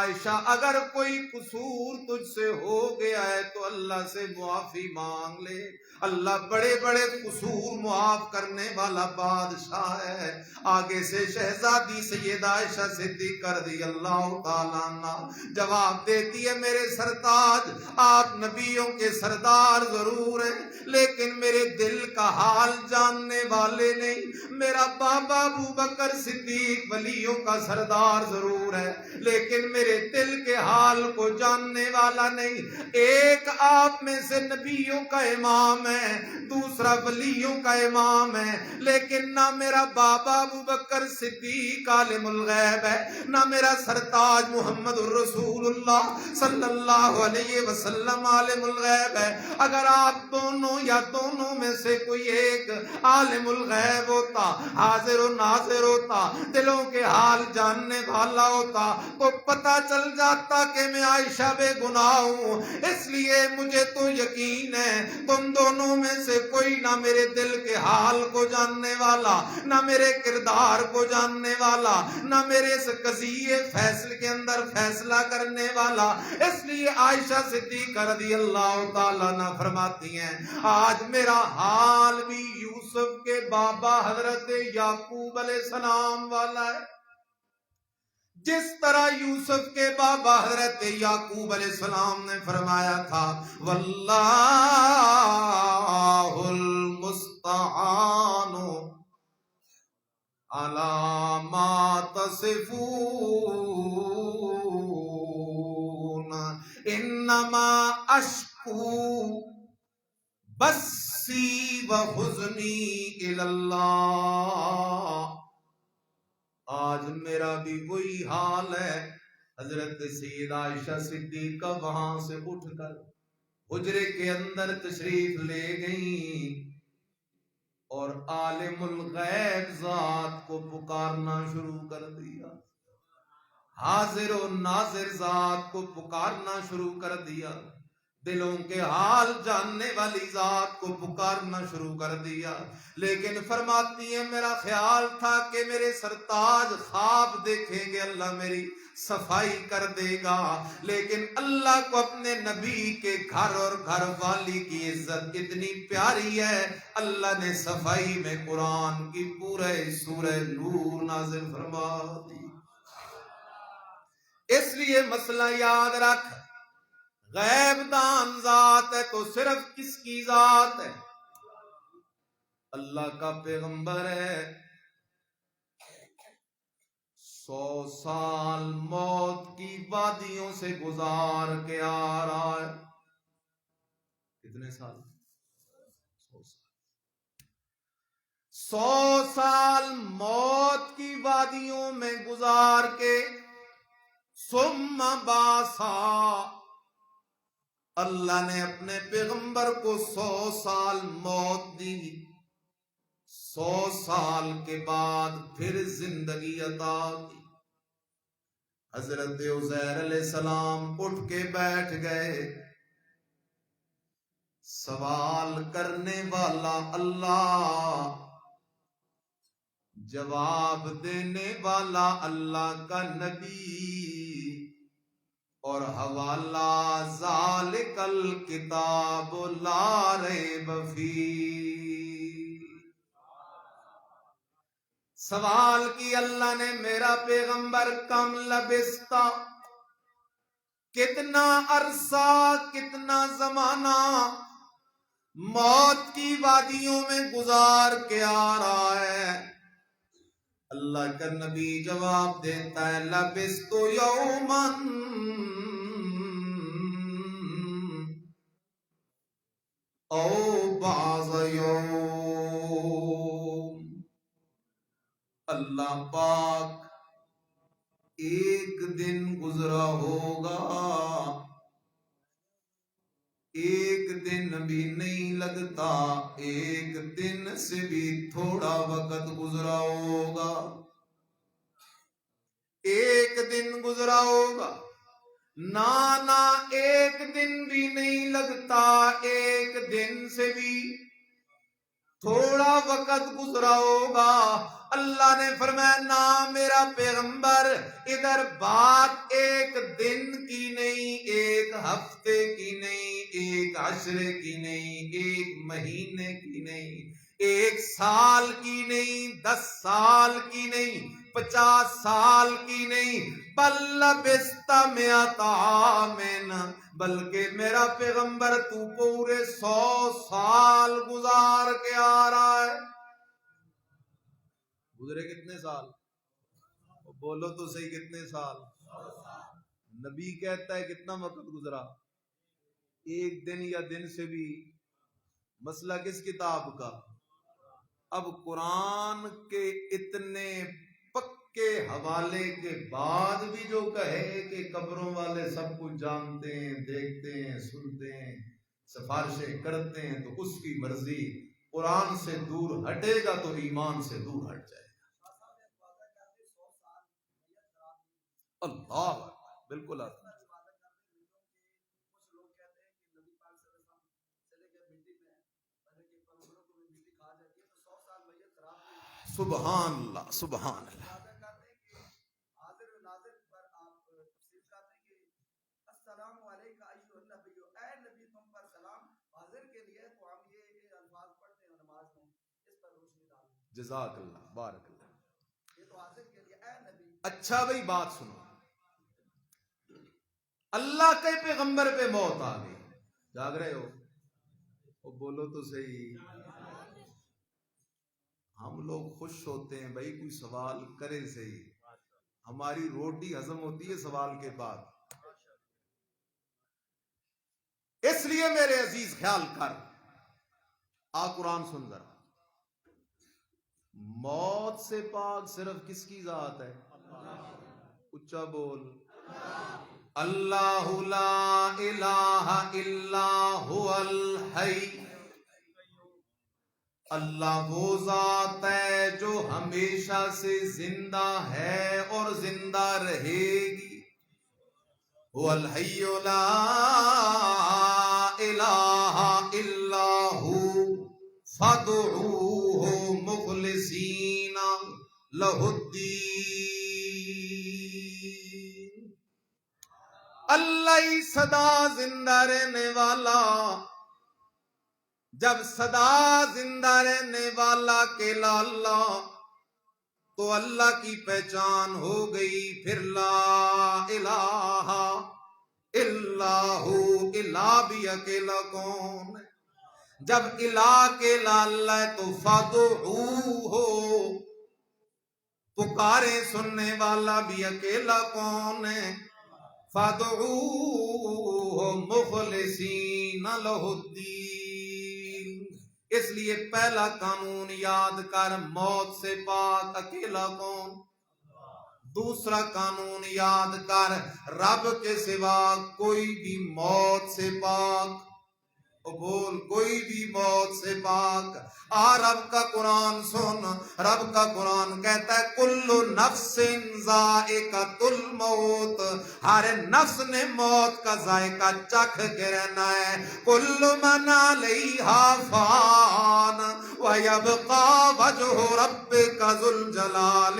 عائشہ اگر کوئی قصور تجھ سے ہو گیا ہے تو اللہ سے معافی مانگ لے، اللہ بڑے بڑے قصور معاف کرنے والا بادشاہ ہے۔ آگے سے شہزادی سیدہ عائشہ صدیقہ رضی اللہ تعالیٰ عنہ جواب دیتی ہے، میرے سرتاج آپ نبیوں کے سردار ضرور ہیں لیکن میرے دل کا حال جاننے والے نہیں۔ میرا بابا ابو بکر صدیق ولیوں کا سردار ضرور ہے لیکن میرے دل کے حال کو جاننے والا نہیں۔ ایک آپ میں سے نبیوں کا امام ہے، دوسرا ولیوں کا امام ہے، لیکن نہ میرا بابا ابو بکر صدیق عالم الغیب ہے، نہ میرا سرتاج محمد الرسول اللہ صلی اللہ علیہ وسلم عالم الغیب ہے۔ اگر آپ دونوں یا دونوں میں سے کوئی ایک عالم الغیب ہوتا، حاضر و ناظر ہوتا، دلوں کے حال جاننے والا ہوتا تو پتہ چل جاتا کہ میں عائشہ بے گناہ ہوں۔ اس لیے مجھے تو یقین ہے تم دونوں میں سے کوئی نہ میرے دل کے حال کو جاننے والا، نہ میرے کردار کو جاننے والا، نہ میرے اس قضیے فیصلے کے اندر فیصلہ کرنے والا۔ اس لیے عائشہ صدیقہ رضی اللہ تعالیٰ عنہ فرماتی ہیں آج میرا حال بھی یوسف کے بابا حضرت یعقوب علیہ السلام والا ہے۔ جس طرح یوسف کے بابا حضرت یعقوب علیہ السلام نے فرمایا تھا واللہ المستعان علی ما تصفون انما اشکو بسی و حزنی الی اللہ۔ آج میرا بھی وہی حال ہے۔ حضرت سیدہ عائشہ صدیقہ وہاں سے اٹھ کر حجرے کے اندر تشریف لے گئیں اور عالم الغیب ذات کو پکارنا شروع کر دیا، حاضر و ناظر ذات کو پکارنا شروع کر دیا، دلوں کے حال جاننے والی ذات کو پکارنا شروع کر دیا۔ لیکن فرماتی ہے میرا خیال تھا کہ میرے سرتاج خواب دیکھیں گے، اللہ میری صفائی کر دے گا، لیکن اللہ کو اپنے نبی کے گھر اور گھر والی کی عزت اتنی پیاری ہے، اللہ نے صفائی میں قرآن کی پورے سورہ نور نازل فرما دی۔ اس لیے مسئلہ یاد رکھ، غیب دان ذات ہے تو صرف کس کی ذات ہے؟ اللہ کا پیغمبر ہے۔ 100 سال موت کی وادیوں سے گزار کے آ رہا ہے۔ کتنے سال؟ 100 سال موت کی وادیوں میں گزار کے ثم باسا، اللہ نے اپنے پیغمبر کو 100 سال موت دی، 100 سال کے بعد پھر زندگی عطا کی۔ حضرت عزیر علیہ السلام اٹھ کے بیٹھ گئے، سوال کرنے والا اللہ، جواب دینے والا اللہ کا نبی، اور حوالہ ذالک الکتاب لا ریب فیہ۔ سوال کی اللہ نے میرا پیغمبر کم لبستا، کتنا عرصہ کتنا زمانہ موت کی وادیوں میں گزار کے آ رہا ہے۔ اللہ کا نبی جواب دیتا ہے لبست یومن او بعض یوم۔ اللہ پاک ایک دن گزرا ہوگا، ایک دن بھی نہیں لگتا، ایک دن سے بھی تھوڑا وقت گزرا ہوگا، ایک دن گزرا ہوگا، نانا ایک دن بھی نہیں لگتا، ایک دن سے بھی تھوڑا وقت گزرا ہوگا۔ اللہ نے فرمایا نا میرا پیغمبر ادھر بات ایک دن کی نہیں، ایک ہفتے کی نہیں، ایک عشرے کی نہیں، ایک مہینے کی نہیں، ایک سال کی نہیں، 10 سال کی نہیں، 50 سال کی نہیں، بل لبثت مئۃ عام، بلکہ میرا پیغمبر تو پورے 100 سال گزار کے آ رہا ہے۔ گزرے کتنے سال؟ بولو تو صحیح، کتنے سال؟ نبی کہتا ہے کتنا وقت گزرا؟ ایک دن یا دن سے بھی؟ مسئلہ کس کتاب کا؟ اب قرآن کے اتنے پکے حوالے کے بعد بھی جو کہے کہ قبروں والے سب کچھ جانتے ہیں، دیکھتے ہیں، سنتے ہیں، سفارشیں کرتے ہیں، تو اس کی مرضی، قرآن سے دور ہٹے گا تو ایمان سے دور ہٹ جائے گا۔ اللہ بالکل آتا ہے۔ سبحان اللہ، سبحان اللہ۔ جزاک اللہ، بارک اللہ۔ اچھا بھائی بات سنو، اللہ کے پیغمبر پہ موت آ گئی، جاگ رہے ہو؟ وہ بولو تو صحیح۔ ہم لوگ خوش ہوتے ہیں بھائی کوئی سوال کرے صحیح، ہماری روٹی ہضم ہوتی ہے سوال کے بعد۔ اس لیے میرے عزیز خیال کر، آ قرآن سن ذرا، موت سے پاک صرف کس کی ذات ہے؟ اچھا بول، اللہ لا الہ الا هو الحی، اللہ وہ ذات ہے جو ہمیشہ سے زندہ ہے اور زندہ رہے گی۔ هو الحی لا الہ الا هو فادعوه مخلصین لہ الدین۔ اللہ ہی سدا زندہ رہنے والا، جب سدا زندہ رہنے والا کہلا اللہ تو اللہ کی پہچان ہو گئی۔ پھر لا الہ الا ہو، الہ بھی اکیلا کون ہے؟ جب الہ کہلا اللہ ہے تو فادعوہ، پکارے سننے والا بھی اکیلا کون ہے؟ فادعوہ مخلصین لہ الدین۔ اس لیے پہلا قانون یاد کر، موت سے پاک اکیلا کون؟ دوسرا قانون یاد کر، رب کے سوا کوئی بھی موت سے پاک، بول کوئی بھی موت سے پاک۔ رب کا قرآن سن، رب کا قرآن کہتا ہے کل نفس ذائقۃ الموت، ہر نفس نے موت کا ذائقہ چکھ کے رہنا ہے۔ کل من علیہا فان ویبقی وجہ ربک ذو الجلال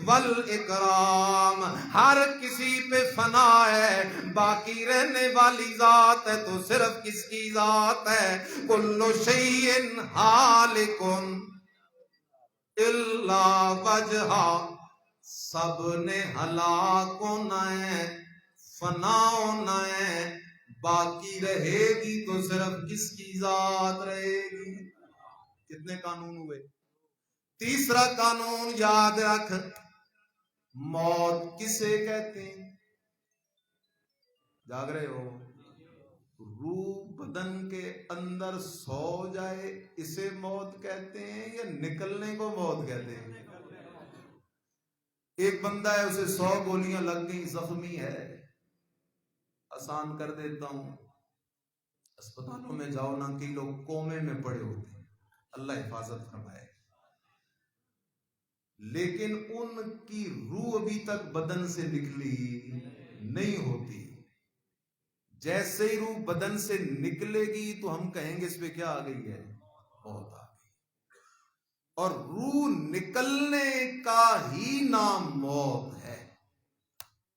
والاکرام، ہر کسی پہ فنا ہے، باقی رہنے والی ذات ہے تو صرف کس کی ذات ہے؟ کل شیء ہالک الا وجہہ، سب نے ہلاک ہونا ہے، فنا ہونا ہے، باقی رہے گی تو صرف کس کی ذات رہے گی۔ کتنے قانون ہوئے؟ تیسرا قانون یاد رکھ، موت کسے کہتے ہیں؟ جاگ رہے ہو؟ روح بدن کے اندر سو جائے اسے موت کہتے ہیں یا نکلنے کو موت کہتے ہیں؟ ایک بندہ ہے اسے 100 گولیاں لگ گئی، زخمی ہے، آسان کر دیتا ہوں، اسپتالوں میں جاؤ نا، کئی لوگ کومے میں پڑے ہوتے ہیں، اللہ حفاظت فرمائے، لیکن ان کی روح ابھی تک بدن سے نکلی نہیں ہوتی۔ جیسے ہی روح بدن سے نکلے گی تو ہم کہیں گے اس پہ کیا آ گئی ہے؟ موت آ گئی۔ اور روح نکلنے کا ہی نام موت ہے۔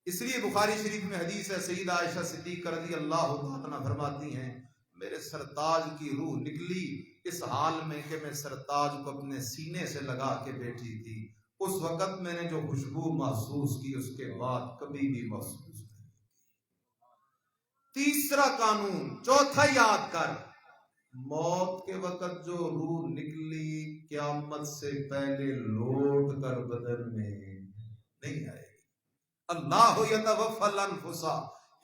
اس لیے بخاری شریف میں حدیث ہے، سیدہ عائشہ صدیقہ رضی اللہ عنہا فرماتی ہیں میرے سرتاج کی روح نکلی اس حال میں کہ میں سرتاج کو اپنے سینے سے لگا کے بیٹھی تھی، اس وقت میں نے جو خوشبو محسوس کی اس کے بعد کبھی بھی محسوس نہیں۔ تیسرا قانون، چوتھا یاد کر، موت کے وقت جو روح نکلی قیامت سے پہلے لوٹ کر بدن میں نہیں آئے گی۔ اللہ یتوفی الانفس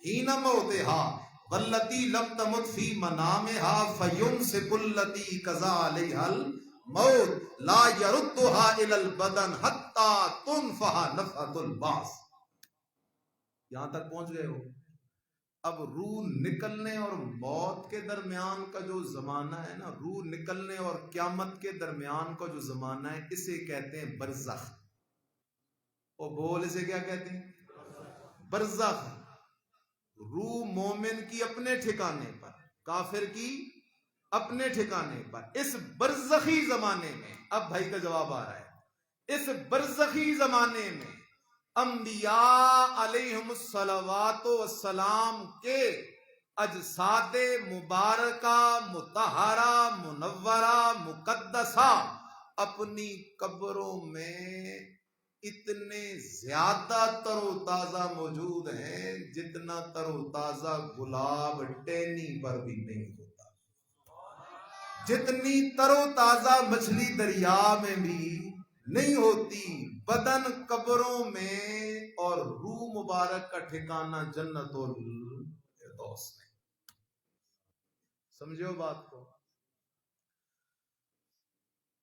حین موتها والتی لم تمت فی منامها فیمسک التی قضی علیہا الموت لا یردها الی البدن حتی تنفخ نفخۃ البعث۔ یہاں تک پہنچ گئے ہو؟ اب روح نکلنے اور موت کے درمیان کا جو زمانہ ہے نا، روح نکلنے اور قیامت کے درمیان کا جو زمانہ ہے، اسے کہتے ہیں برزخ۔ او بول، اسے کیا کہتے ہیں؟ برزخ۔ روح مومن کی اپنے ٹھکانے پر، کافر کی اپنے ٹھکانے پر۔ اس برزخی زمانے میں، اب بھائی کا جواب آ رہا ہے، اس برزخی زمانے میں انبیاء علیہم الصلوات والسلام کے اجساد مبارکہ مطہرہ منورہ مقدسہ اپنی قبروں میں اتنے زیادہ تر و تازہ موجود ہیں جتنا تر و تازہ گلاب ٹہنی پر بھی نہیں ہوتا، جتنی تر و تازہ مچھلی دریا میں بھی نہیں ہوتی۔ بدن قبروں میں اور روح مبارک کا ٹھکانہ جنت الفردوس میں۔ سمجھو بات کو؟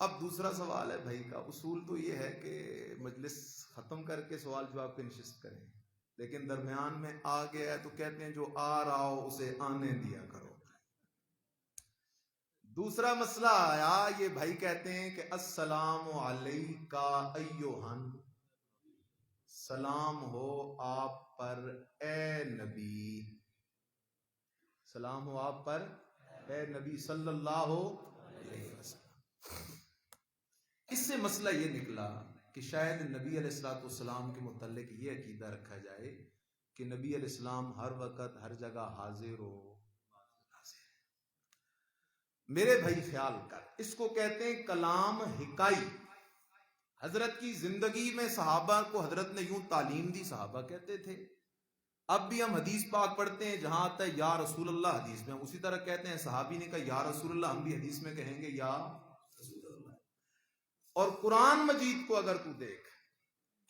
اب دوسرا سوال ہے بھائی کا، اصول تو یہ ہے کہ مجلس ختم کر کے سوال جواب کی نشست کریں، لیکن درمیان میں آ گیا ہے تو کہتے ہیں جو آ رہا ہو اسے آنے دیا کرو۔ دوسرا مسئلہ آیا، یہ بھائی کہتے ہیں کہ السلام علیکہ ایہن، سلام ہو آپ پر اے نبی، سلام ہو آپ پر اے نبی صلی اللہ علیہ وسلم۔ اس سے مسئلہ یہ نکلا کہ شاید نبی علیہ الصلوۃ والسلام کے متعلق یہ عقیدہ رکھا جائے کہ نبی علیہ السلام ہر وقت ہر جگہ حاضر ہو۔ میرے بھائی خیال کر، اس کو کہتے ہیں کلام حکائی۔ حضرت کی زندگی میں صحابہ کو حضرت نے یوں تعلیم دی، صحابہ کہتے تھے۔ اب بھی ہم حدیث پاک پڑھتے ہیں، جہاں آتا ہے یا رسول اللہ حدیث میں، اسی طرح کہتے ہیں صحابی نے کہا یا رسول اللہ، ہم بھی حدیث میں کہیں گے یا رسول اللہ۔ اور قرآن مجید کو اگر تو دیکھ،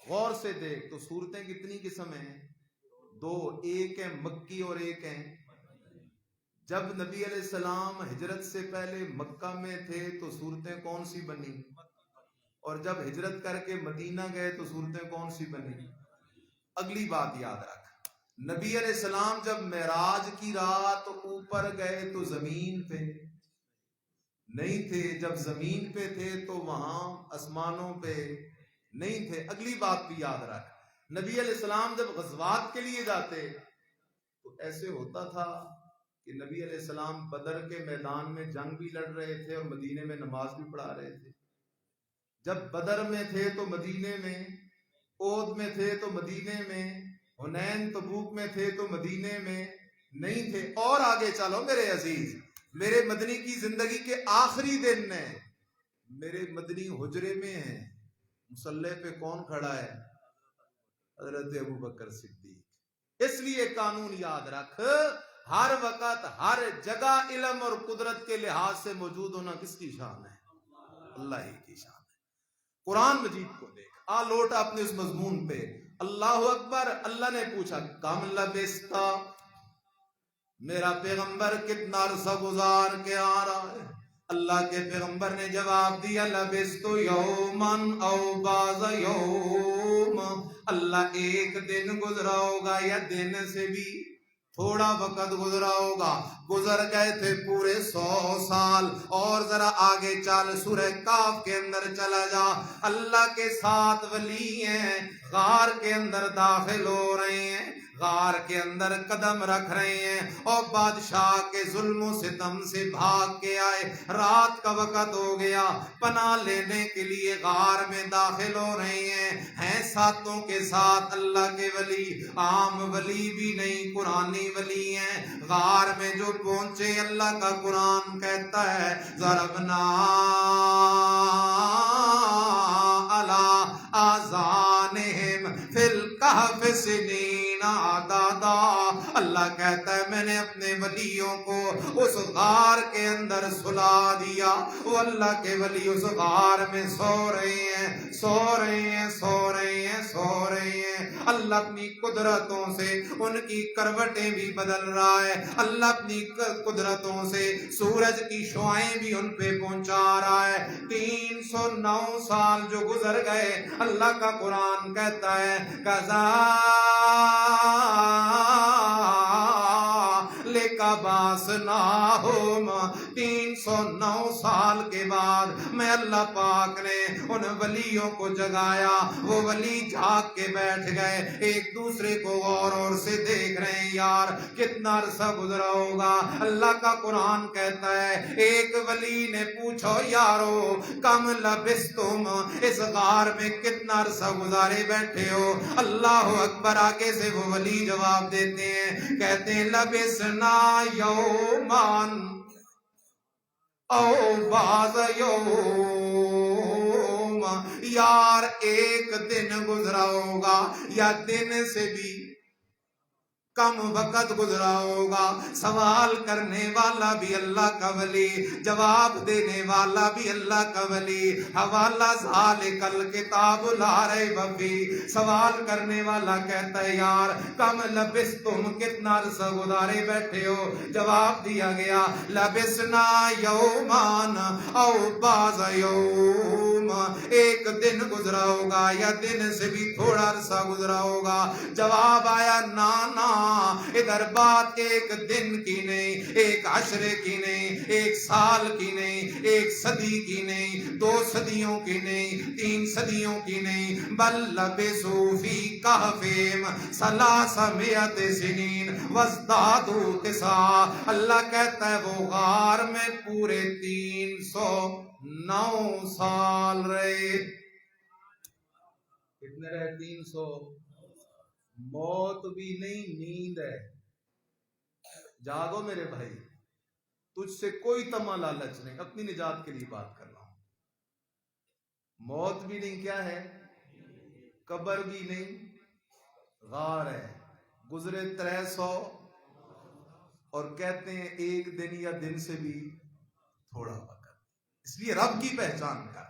غور سے دیکھ، تو صورتیں کتنی قسم ہیں؟ دو، ایک ہے مکی اور ایک ہے۔ جب نبی علیہ السلام ہجرت سے پہلے مکہ میں تھے تو صورتیں کون سی بنی؟ اور جب ہجرت کر کے مدینہ گئے تو صورتیں کون سی بنی؟ اگلی بات یاد رکھ، نبی علیہ السلام جب معراج کی رات اوپر گئے تو زمین پہ نہیں تھے، جب زمین پہ تھے تو وہاں آسمانوں پہ نہیں تھے۔ اگلی بات بھی یاد رکھ، نبی علیہ السلام جب غزوات کے لیے جاتے تو ایسے ہوتا تھا کہ نبی علیہ السلام بدر کے میدان میں جنگ بھی لڑ رہے تھے اور مدینے میں نماز بھی پڑھا رہے تھے۔ جب بدر میں تھے تو مدینے میں، احد میں تھے تو مدینے میں، حنین تبوک میں تھے تو مدینے میں نہیں تھے۔ اور آگے چلو میرے عزیز، میرے مدنی کی زندگی کے آخری دن نے میرے مدنی حجرے میں ہیں، مصلی پہ کون کھڑا ہے؟ حضرت ابوبکر صدیق۔ اس لیے قانون یاد رکھ، ہر وقت ہر جگہ علم اور قدرت کے لحاظ سے موجود ہونا کس کی شان ہے؟ اللہ ہی کی شان ہے۔ قرآن مجید کو دیکھ، آ لوٹا اپنے اس مضمون پہ، اللہ اکبر۔ اللہ نے پوچھا کم لبستا، میرا پیغمبر کتنا عرصہ گزار کے آ رہا ہے؟ اللہ کے پیغمبر نے جواب دیا لبستو یومن او بعض یوم، اللہ ایک دن گزرا ہوگا یا دن سے بھی تھوڑا وقت گزرا ہوگا، گزر گئے تھے پورے 100 سال۔ اور ذرا آگے چل، سورہ کاف کے اندر چلا جا، اللہ کے 7 ولی ہیں، غار کے اندر داخل ہو رہے ہیں، غار کے اندر قدم رکھ رہے ہیں، اور بادشاہ کے ظلم و ستم سے بھاگ کے آئے، رات کا وقت ہو گیا، پناہ لینے کے لیے غار میں داخل ہو رہے ہیں 7 کے 7 اللہ کے ولی، عام ولی بھی نہیں، قرآنی ولی ہیں۔ غار میں جو پہنچے، اللہ کا قرآن کہتا ہے ضربنا علی آذانہم فی الکہف سنین عددا، اللہ کہتا ہے میں نے اپنے ولیوں کو اس غار کے اندر سلا دیا۔ وہ اللہ کے ولی اس غار میں سو رہے ہیں، سو رہے ہیں، سو رہے ہیں، سو رہے ہیں۔ اللہ اپنی قدرتوں سے ان کی کروٹیں بھی بدل رہا ہے، اللہ اپنی قدرتوں سے سورج کی شعائیں بھی ان پہ پہنچا رہا ہے۔ 309 سال جو گزر گئے، اللہ کا قرآن کہتا ہے باسناہم، 309 سال کے بعد میں اللہ پاک نے ان ولیوں کو جگایا۔ وہ ولی جاگ کے بیٹھ گئے، ایک دوسرے کو غور سے دیکھ رہے ہیں، یار کتنا عرصہ گزرا ہوگا۔ اللہ کا قرآن کہتا ہے ایک ولی نے پوچھو یارو کم لبستم، اس غار میں کتنا عرصہ گزارے بیٹھے ہو؟ اللہ اکبر، آگے سے وہ ولی جواب دیتے ہیں، کہتے ہیں لبسنا یومان او بعض یوم، یار ایک دن گزرا ہوگا یا دن سے بھی کم وقت گزرا ہوگا۔ سوال کرنے والا بھی اللہ کا ولی، جواب دینے والا بھی اللہ کا ولی۔ حوالہ ذالک الکتاب لا ریب فیہ، سوال کرنے والا کہتا ہے یار کم لبستم، کتنا عرصہ گزارے بیٹھے ہو؟ جواب دیا گیا لبسنا یومان او بعض یوم، ایک دن گزرا ہوگا یا دن سے بھی تھوڑا عرصہ گزرا ہوگا۔ جواب آیا نا، ادھر بات ایک دن کی نہیں، ایک عشرے کی نہیں، ایک سال کی نہیں، ایک صدی کی نہیں، 2 صدیوں کی نہیں، 3 صدیوں کی نہیں، بل لبثوا فی کہفہم 300 سنین وازدادوا تسعا، اللہ کہتا ہے وہ غار میں پورے 309 سال رہے۔ کتنے رہے؟ 300۔ موت بھی نہیں، نیند ہے۔ جاگو میرے بھائی، تجھ سے کوئی تمہ لالچ نہیں، اپنی نجات کے لیے بات کر رہا ہوں۔ موت بھی نہیں، کیا ہے؟ قبر بھی نہیں، غار ہے۔ گزرے 300 اور کہتے ہیں ایک دن یا دن سے بھی تھوڑا وقت۔ اس لیے رب کی پہچان کر،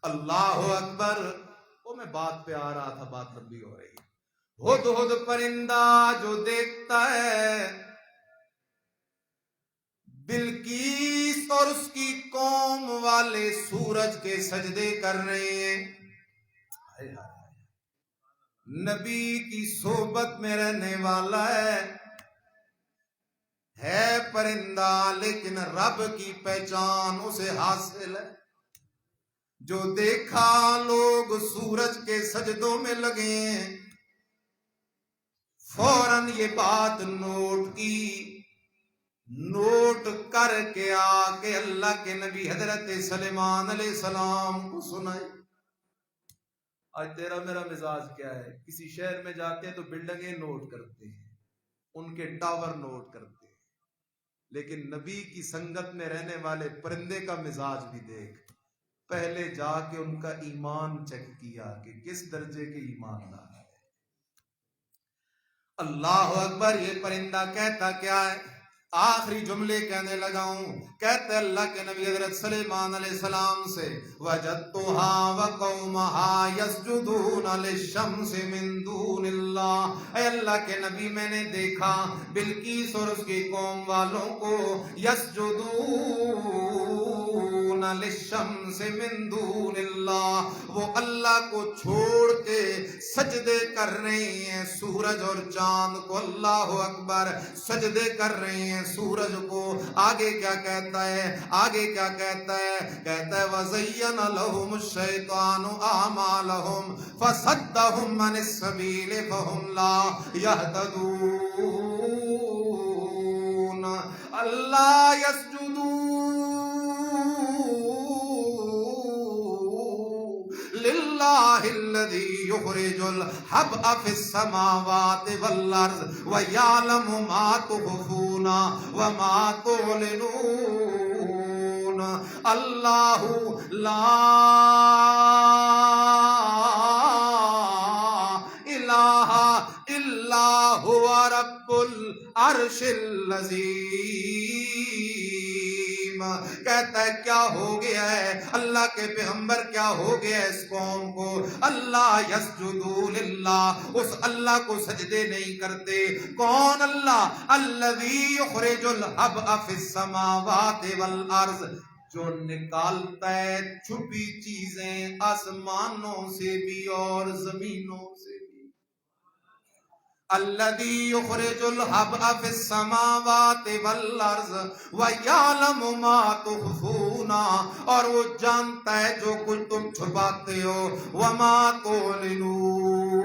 اللہ اکبر۔ وہ میں بات پہ آ رہا تھا، بات لمبی ہو رہی ہے۔ ہدہد پرندہ جو دیکھتا ہے بلقیس اور اس کی قوم والے سورج کے سجدے کر رہے ہیں، نبی کی صحبت میں رہنے والا ہے پرندہ، لیکن رب کی پہچان اسے حاصل ہے۔ جو دیکھا لوگ سورج کے سجدوں میں لگے ہیں، فوراً یہ بات نوٹ کی، نوٹ کر کے آ کے اللہ کے نبی حضرت سلیمان علیہ السلام کو سنائے۔ آج تیرا میرا مزاج کیا ہے؟ کسی شہر میں جاتے ہیں تو بلڈنگیں نوٹ کرتے ہیں، ان کے ٹاور نوٹ کرتے ہیں، لیکن نبی کی سنگت میں رہنے والے پرندے کا مزاج بھی دیکھ۔ پہلے جا کے ان کا ایمان چیک کیا کہ کس درجے کے ایمان دار ہے۔ اللہ اکبر۔ یہ پرندہ کہتا کیا ہے؟ آخری جملے کہنے لگا ہوں، کہتے اللہ کے نبی حضرت سلیمان علیہ السلام سے وَجَدْتُهَا وَقَوْمَهَا يَسْجُدُونَ لِلشَّمْسِ مِن دُونِ اللَّهِ، اے اللہ کے نبی میں نے دیکھا بلقیس اور اس کی قوم والوں کو یسجدون للشمس من دون اللہ، وہ اللہ کو چھوڑ کے سجدے کر رہے ہیں سورج اور چاند کو۔ اللہ اکبر، سجدے کر رہے ہیں سورج کو۔ آگے کیا کہتا ہے؟ آگے کیا کہتا ہے؟ کہتا ہے وَزَيَّنَ لَهُمُ الشَّيْطَانُ أَعْمَالَهُمْ فَصَدَّهُمْ عَنِ السَّبِيلِ فَهُمْ لَا يَهْتَدُونَ اللہ للہ الذی یخرج الحبء فی السماوات والارض ویعلم ما تخفون وما تعلنون اللہ لا الہ الا هو رب العرش العظیم۔ کہتا ہے کیا ہو گیا ہے اللہ کے پیغمبر، کیا ہو گیا ہے اس قوم کو؟ اللہ یسجدوا للہ، اس اللہ کو سجدے نہیں کرتے۔ کون اللہ؟ الذی یخرج الحبء فی السماوات والارض، جو نکالتا ہے چھپی چیزیں آسمانوں سے بھی اور زمینوں سے بھی۔ الذی یخرج الحبء فی السماوات والارض ویعلم ما تخفون، اور وہ جانتا ہے جو کچھ تم چھپاتے ہو، وما تعلنون،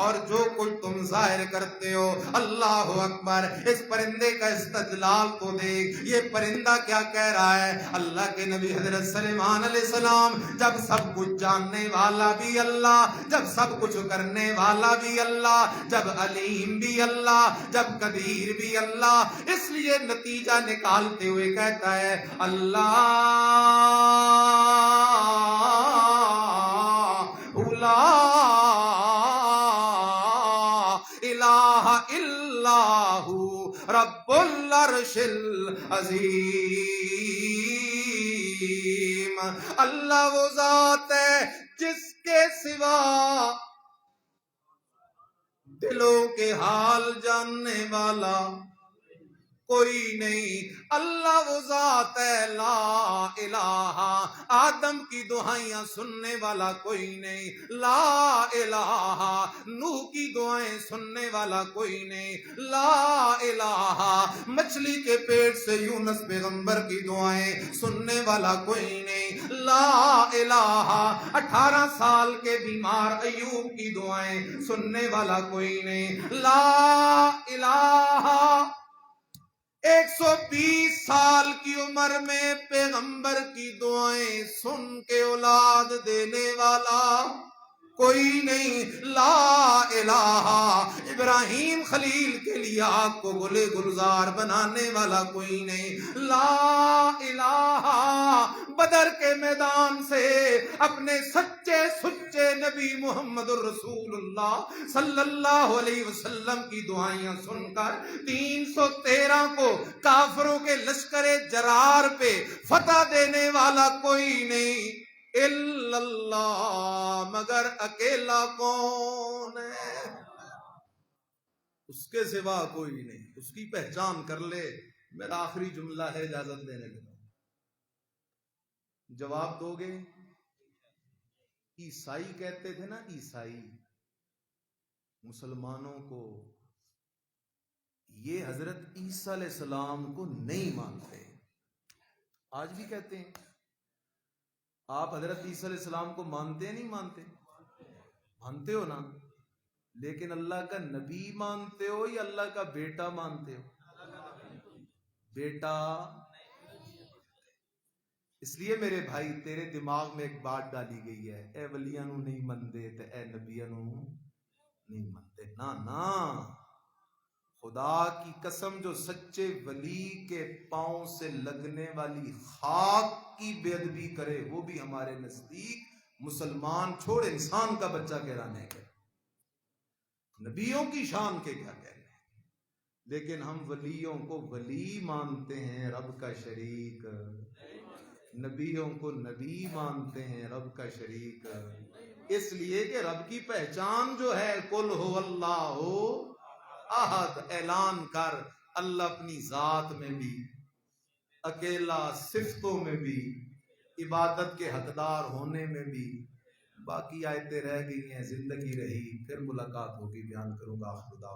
اور جو کچھ تم ظاہر کرتے ہو۔ اللہ اکبر، اس پرندے کا استدلال تو دیکھ، یہ پرندہ کیا کہہ رہا ہے؟ اللہ کے نبی حضرت سلیمان علیہ السلام، جب سب کچھ جاننے والا بھی اللہ، جب سب کچھ کرنے والا بھی اللہ، جب علیم بھی اللہ، جب قدیر بھی اللہ، اس لیے نتیجہ نکالتے ہوئے کہتا ہے اللہ لا الہ الا ہو رب العرش العظیم۔ اللہ وہ ذات ہے جس کے سوا دلوں کے حال جاننے والا کوئی نہیں۔ اللہ وہ ذات ہے لا الہ، آدم کی دعائیاں سننے والا کوئی نہیں۔ لا الہ، نوح کی دعائیں سننے والا کوئی نہیں۔ لا الہ، مچھلی کے پیٹ سے یونس پیغمبر کی دعائیں سننے والا کوئی نہیں۔ لا الہ، 18 سال کے بیمار ایوب کی دعائیں سننے والا کوئی نہیں۔ لا الہ، 120 سال کی عمر میں پیغمبر کی دعائیں سن کے اولاد دینے والا کوئی نہیں۔ لا الہ، ابراہیم خلیل کے لیے آگ کو گلے گلزار بنانے والا کوئی نہیں۔ لا الہ، بدر کے میدان سے اپنے سچے سچے نبی محمد الرسول اللہ صلی اللہ علیہ وسلم کی دعائیں سن کر 313 کو کافروں کے لشکر جرار پہ فتح دینے والا کوئی نہیں الا اللہ، مگر اکیلا کون ہے؟ اس کے سوا کوئی نہیں۔ اس کی پہچان کر لے۔ میرا آخری جملہ ہے اجازت دینے کے بعد، جواب دو گے؟ عیسائی کہتے تھے نا، عیسائی مسلمانوں کو یہ حضرت عیسیٰ علیہ السلام کو نہیں مانتے، آج بھی کہتے ہیں۔ آپ حضرت عیسیٰ علیہ السلام کو مانتے ہیں نہیں مانتے؟ مانتے ہو نا، لیکن اللہ کا نبی مانتے ہو یا اللہ کا بیٹا مانتے ہو؟ بیٹا۔ اس لیے میرے بھائی تیرے دماغ میں ایک بات ڈالی گئی ہے، اے ولیاں نو نہیں مندے تے اے نبیاں نو نہیں مانتے۔ نا نا، خدا کی قسم جو سچے ولی کے پاؤں سے لگنے والی خاک کی بے ادبی کرے وہ بھی ہمارے نزدیک مسلمان چھوڑ انسان کا بچہ کہلانے ہے۔ نبیوں کی شان کے کیا کہنے ہیں، لیکن ہم ولیوں کو ولی مانتے ہیں، رب کا شریک۔ نبیوں کو نبی مانتے ہیں، رب کا شریک، اس لیے کہ رب کی پہچان جو ہے قل ہو اللہ احد، اعلان کر اللہ اپنی ذات میں بھی اکیلا صفتوں میں بھی، عبادت کے حقدار ہونے میں بھی. باقی آیتیں رہ گئی ہیں، زندگی رہی، پھر ملاقات ہوگی، بیان کروں گا. خدا